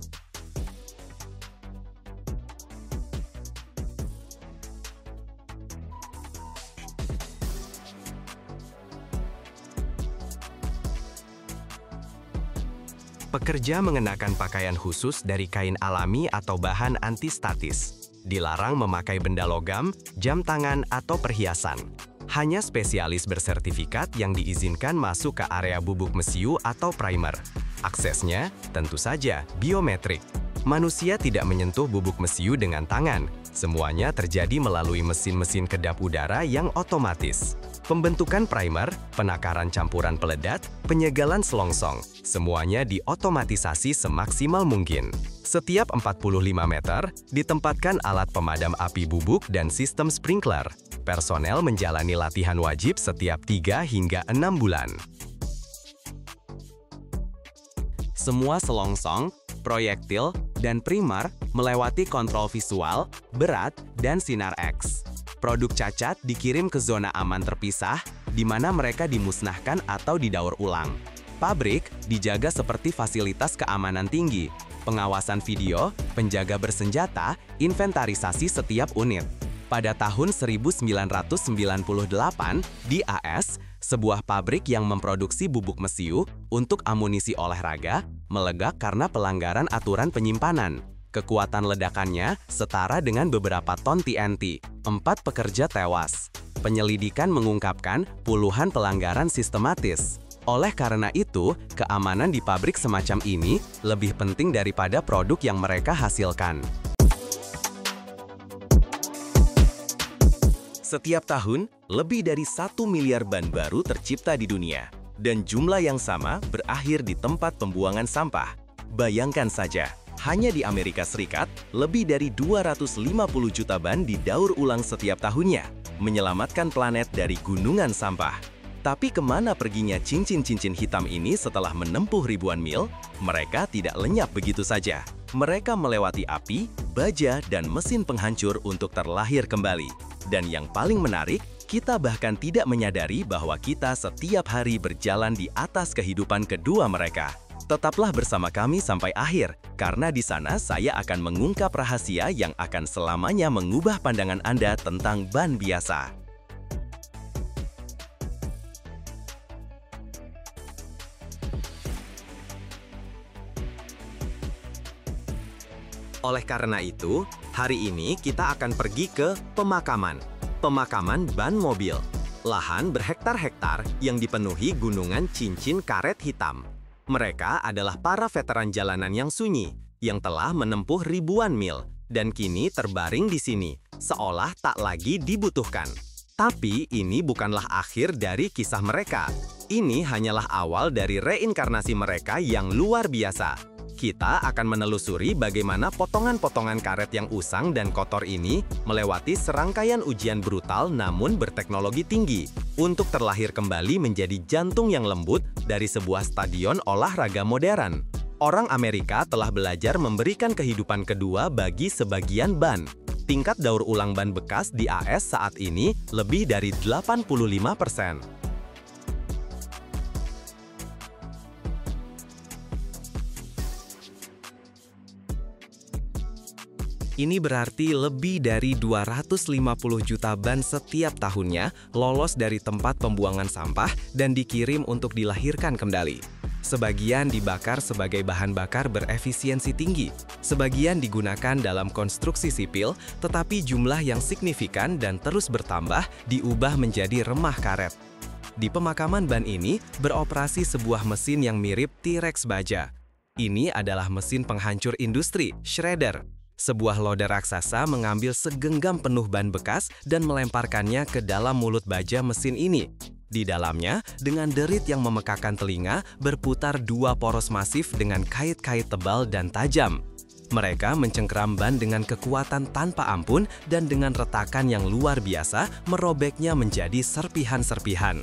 Pekerja mengenakan pakaian khusus dari kain alami atau bahan antistatis. Dilarang memakai benda logam, jam tangan, atau perhiasan. Hanya spesialis bersertifikat yang diizinkan masuk ke area bubuk mesiu atau primer. Aksesnya tentu saja biometrik. Manusia tidak menyentuh bubuk mesiu dengan tangan. Semuanya terjadi melalui mesin-mesin kedap udara yang otomatis. Pembentukan primer, penakaran campuran peledak, penyegalan selongsong, semuanya diotomatisasi semaksimal mungkin. Setiap 45 meter, ditempatkan alat pemadam api bubuk dan sistem sprinkler. Personel menjalani latihan wajib setiap 3 hingga 6 bulan. Semua selongsong, proyektil, dan primer melewati kontrol visual, berat, dan sinar X. Produk cacat dikirim ke zona aman terpisah, di mana mereka dimusnahkan atau didaur ulang. Pabrik dijaga seperti fasilitas keamanan tinggi, pengawasan video, penjaga bersenjata, inventarisasi setiap unit. Pada tahun 1998, di AS, sebuah pabrik yang memproduksi bubuk mesiu untuk amunisi olahraga meledak karena pelanggaran aturan penyimpanan. Kekuatan ledakannya setara dengan beberapa ton TNT. 4 pekerja tewas. Penyelidikan mengungkapkan puluhan pelanggaran sistematis. Oleh karena itu, keamanan di pabrik semacam ini lebih penting daripada produk yang mereka hasilkan. Setiap tahun, lebih dari 1 miliar ban baru tercipta di dunia. Dan jumlah yang sama berakhir di tempat pembuangan sampah. Bayangkan saja, hanya di Amerika Serikat, lebih dari 250 juta ban didaur ulang setiap tahunnya, menyelamatkan planet dari gunungan sampah. Tapi kemana perginya cincin-cincin hitam ini setelah menempuh ribuan mil? Mereka tidak lenyap begitu saja. Mereka melewati api, baja, dan mesin penghancur untuk terlahir kembali. Dan yang paling menarik, kita bahkan tidak menyadari bahwa kita setiap hari berjalan di atas kehidupan kedua mereka. Tetaplah bersama kami sampai akhir, karena di sana saya akan mengungkap rahasia yang akan selamanya mengubah pandangan Anda tentang ban biasa. Oleh karena itu, hari ini kita akan pergi ke pemakaman ban mobil. Lahan berhektar-hektar yang dipenuhi gunungan cincin karet hitam. Mereka adalah para veteran jalanan yang sunyi, yang telah menempuh ribuan mil, dan kini terbaring di sini, seolah tak lagi dibutuhkan. Tapi ini bukanlah akhir dari kisah mereka. Ini hanyalah awal dari reinkarnasi mereka yang luar biasa. Kita akan menelusuri bagaimana potongan-potongan karet yang usang dan kotor ini melewati serangkaian ujian brutal namun berteknologi tinggi untuk terlahir kembali menjadi jantung yang lembut dari sebuah stadion olahraga modern. Orang Amerika telah belajar memberikan kehidupan kedua bagi sebagian ban. Tingkat daur ulang ban bekas di AS saat ini lebih dari 85%. Ini berarti lebih dari 250 juta ban setiap tahunnya lolos dari tempat pembuangan sampah dan dikirim untuk dilahirkan kembali. Sebagian dibakar sebagai bahan bakar berefisiensi tinggi, sebagian digunakan dalam konstruksi sipil, tetapi jumlah yang signifikan dan terus bertambah diubah menjadi remah karet. Di pemakaman ban ini beroperasi sebuah mesin yang mirip T-Rex baja. Ini adalah mesin penghancur industri, shredder. Sebuah loader raksasa mengambil segenggam penuh ban bekas dan melemparkannya ke dalam mulut baja mesin ini. Di dalamnya, dengan derit yang memekakan telinga, berputar dua poros masif dengan kait-kait tebal dan tajam. Mereka mencengkeram ban dengan kekuatan tanpa ampun dan dengan retakan yang luar biasa merobeknya menjadi serpihan-serpihan.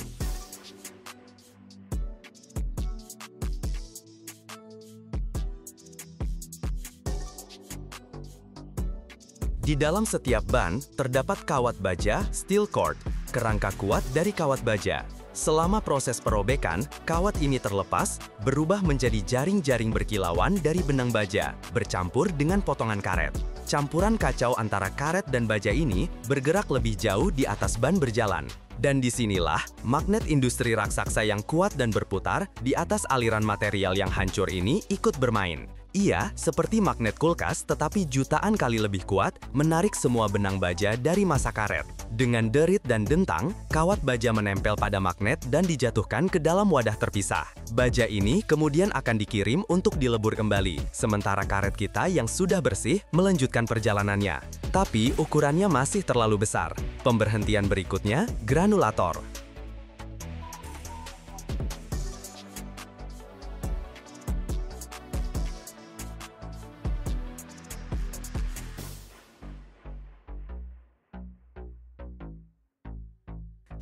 Di dalam setiap ban, terdapat kawat baja steel cord, kerangka kuat dari kawat baja. Selama proses perobekan, kawat ini terlepas, berubah menjadi jaring-jaring berkilauan dari benang baja, bercampur dengan potongan karet. Campuran kacau antara karet dan baja ini bergerak lebih jauh di atas ban berjalan. Dan disinilah magnet industri raksasa yang kuat dan berputar di atas aliran material yang hancur ini ikut bermain. Ia seperti magnet kulkas tetapi jutaan kali lebih kuat, menarik semua benang baja dari massa karet. Dengan derit dan dentang, kawat baja menempel pada magnet dan dijatuhkan ke dalam wadah terpisah. Baja ini kemudian akan dikirim untuk dilebur kembali, sementara karet kita yang sudah bersih melanjutkan perjalanannya. Tapi ukurannya masih terlalu besar. Pemberhentian berikutnya, granulator.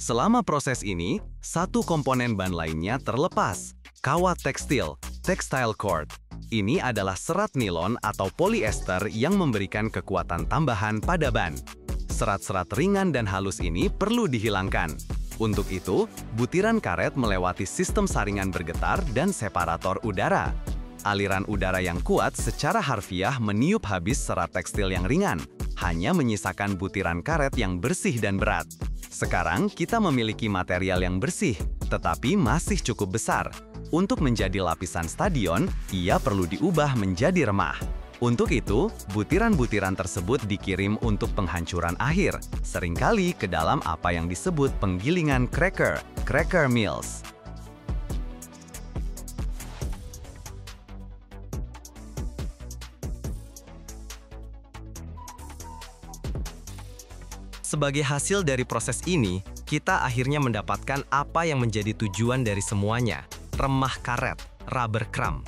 Selama proses ini, satu komponen ban lainnya terlepas, kawat tekstil, textile cord. Ini adalah serat nilon atau polyester yang memberikan kekuatan tambahan pada ban. Serat-serat ringan dan halus ini perlu dihilangkan. Untuk itu, butiran karet melewati sistem saringan bergetar dan separator udara. Aliran udara yang kuat secara harfiah meniup habis serat tekstil yang ringan, hanya menyisakan butiran karet yang bersih dan berat. Sekarang kita memiliki material yang bersih, tetapi masih cukup besar. Untuk menjadi lapisan stadion, ia perlu diubah menjadi remah. Untuk itu, butiran-butiran tersebut dikirim untuk penghancuran akhir, seringkali ke dalam apa yang disebut penggilingan cracker mills. Sebagai hasil dari proses ini, kita akhirnya mendapatkan apa yang menjadi tujuan dari semuanya, remah karet, rubber cramp.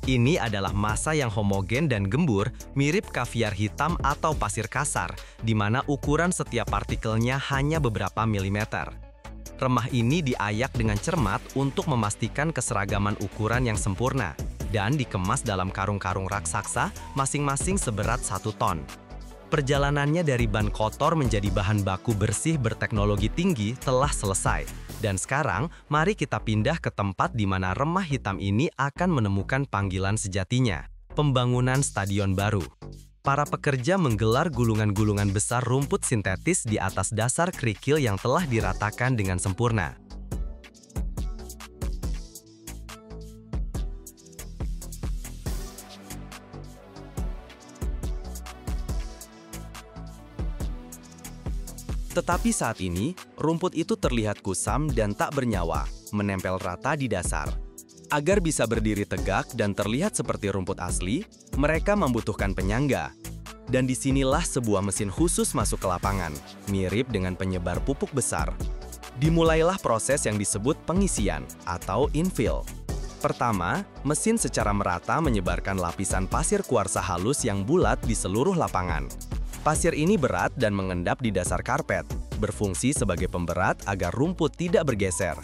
Ini adalah massa yang homogen dan gembur, mirip kaviar hitam atau pasir kasar, di mana ukuran setiap partikelnya hanya beberapa milimeter. Remah ini diayak dengan cermat untuk memastikan keseragaman ukuran yang sempurna, dan dikemas dalam karung-karung raksasa, masing-masing seberat 1 ton. Perjalanannya dari ban kotor menjadi bahan baku bersih berteknologi tinggi telah selesai. Dan sekarang, mari kita pindah ke tempat di mana remah hitam ini akan menemukan panggilan sejatinya, pembangunan stadion baru. Para pekerja menggelar gulungan-gulungan besar rumput sintetis di atas dasar kerikil yang telah diratakan dengan sempurna. Tetapi saat ini, rumput itu terlihat kusam dan tak bernyawa, menempel rata di dasar. Agar bisa berdiri tegak dan terlihat seperti rumput asli, mereka membutuhkan penyangga. Dan disinilah sebuah mesin khusus masuk ke lapangan, mirip dengan penyebar pupuk besar. Dimulailah proses yang disebut pengisian atau infill. Pertama, mesin secara merata menyebarkan lapisan pasir kuarsa halus yang bulat di seluruh lapangan. Pasir ini berat dan mengendap di dasar karpet, berfungsi sebagai pemberat agar rumput tidak bergeser.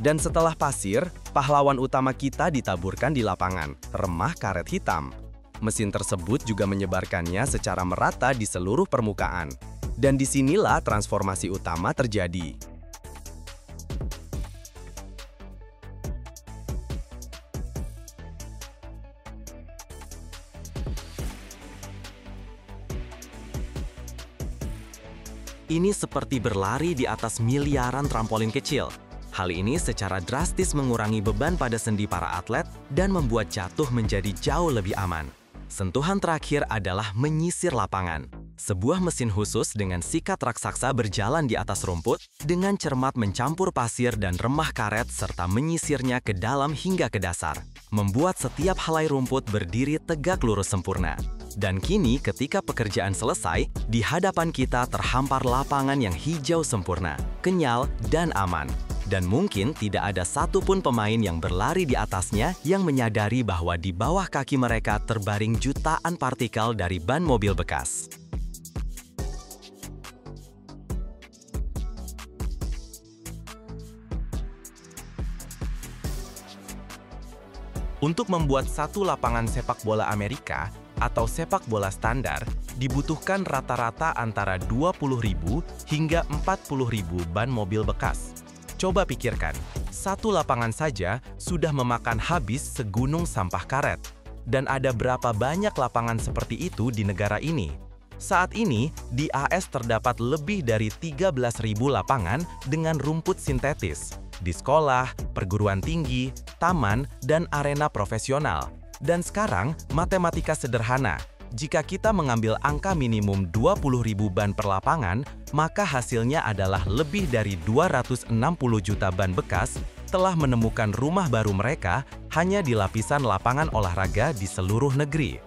Dan setelah pasir, pahlawan utama kita ditaburkan di lapangan, remah karet hitam. Mesin tersebut juga menyebarkannya secara merata di seluruh permukaan. Dan disinilah transformasi utama terjadi. Ini seperti berlari di atas miliaran trampolin kecil. Hal ini secara drastis mengurangi beban pada sendi para atlet dan membuat jatuh menjadi jauh lebih aman. Sentuhan terakhir adalah menyisir lapangan. Sebuah mesin khusus dengan sikat raksasa berjalan di atas rumput dengan cermat mencampur pasir dan remah karet serta menyisirnya ke dalam hingga ke dasar, membuat setiap helai rumput berdiri tegak lurus sempurna. Dan kini ketika pekerjaan selesai, di hadapan kita terhampar lapangan yang hijau sempurna, kenyal, dan aman. Dan mungkin tidak ada satupun pemain yang berlari di atasnya yang menyadari bahwa di bawah kaki mereka terbaring jutaan partikel dari ban mobil bekas. Untuk membuat satu lapangan sepak bola Amerika atau sepak bola standar, dibutuhkan rata-rata antara 20.000 hingga 40.000 ban mobil bekas. Coba pikirkan, satu lapangan saja sudah memakan habis segunung sampah karet. Dan ada berapa banyak lapangan seperti itu di negara ini? Saat ini, di AS terdapat lebih dari 13.000 lapangan dengan rumput sintetis. Di sekolah, perguruan tinggi, taman, dan arena profesional. Dan sekarang, matematika sederhana. Jika kita mengambil angka minimum 20.000 ban per lapangan, maka hasilnya adalah lebih dari 260 juta ban bekas telah menemukan rumah baru mereka hanya di lapisan lapangan olahraga di seluruh negeri.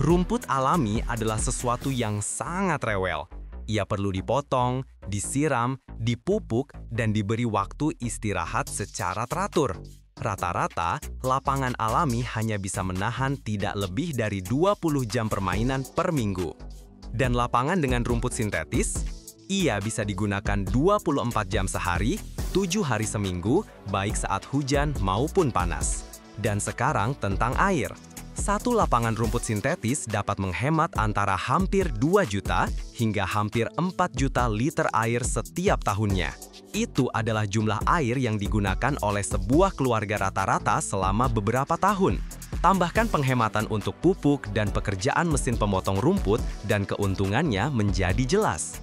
Rumput alami adalah sesuatu yang sangat rewel. Ia perlu dipotong, disiram, dipupuk, dan diberi waktu istirahat secara teratur. Rata-rata, lapangan alami hanya bisa menahan tidak lebih dari 20 jam permainan per minggu. Dan lapangan dengan rumput sintetis, ia bisa digunakan 24 jam sehari, 7 hari seminggu, baik saat hujan maupun panas. Dan sekarang tentang air. Satu lapangan rumput sintetis dapat menghemat antara hampir 2 juta hingga hampir 4 juta liter air setiap tahunnya. Itu adalah jumlah air yang digunakan oleh sebuah keluarga rata-rata selama beberapa tahun. Tambahkan penghematan untuk pupuk dan pekerjaan mesin pemotong rumput dan keuntungannya menjadi jelas.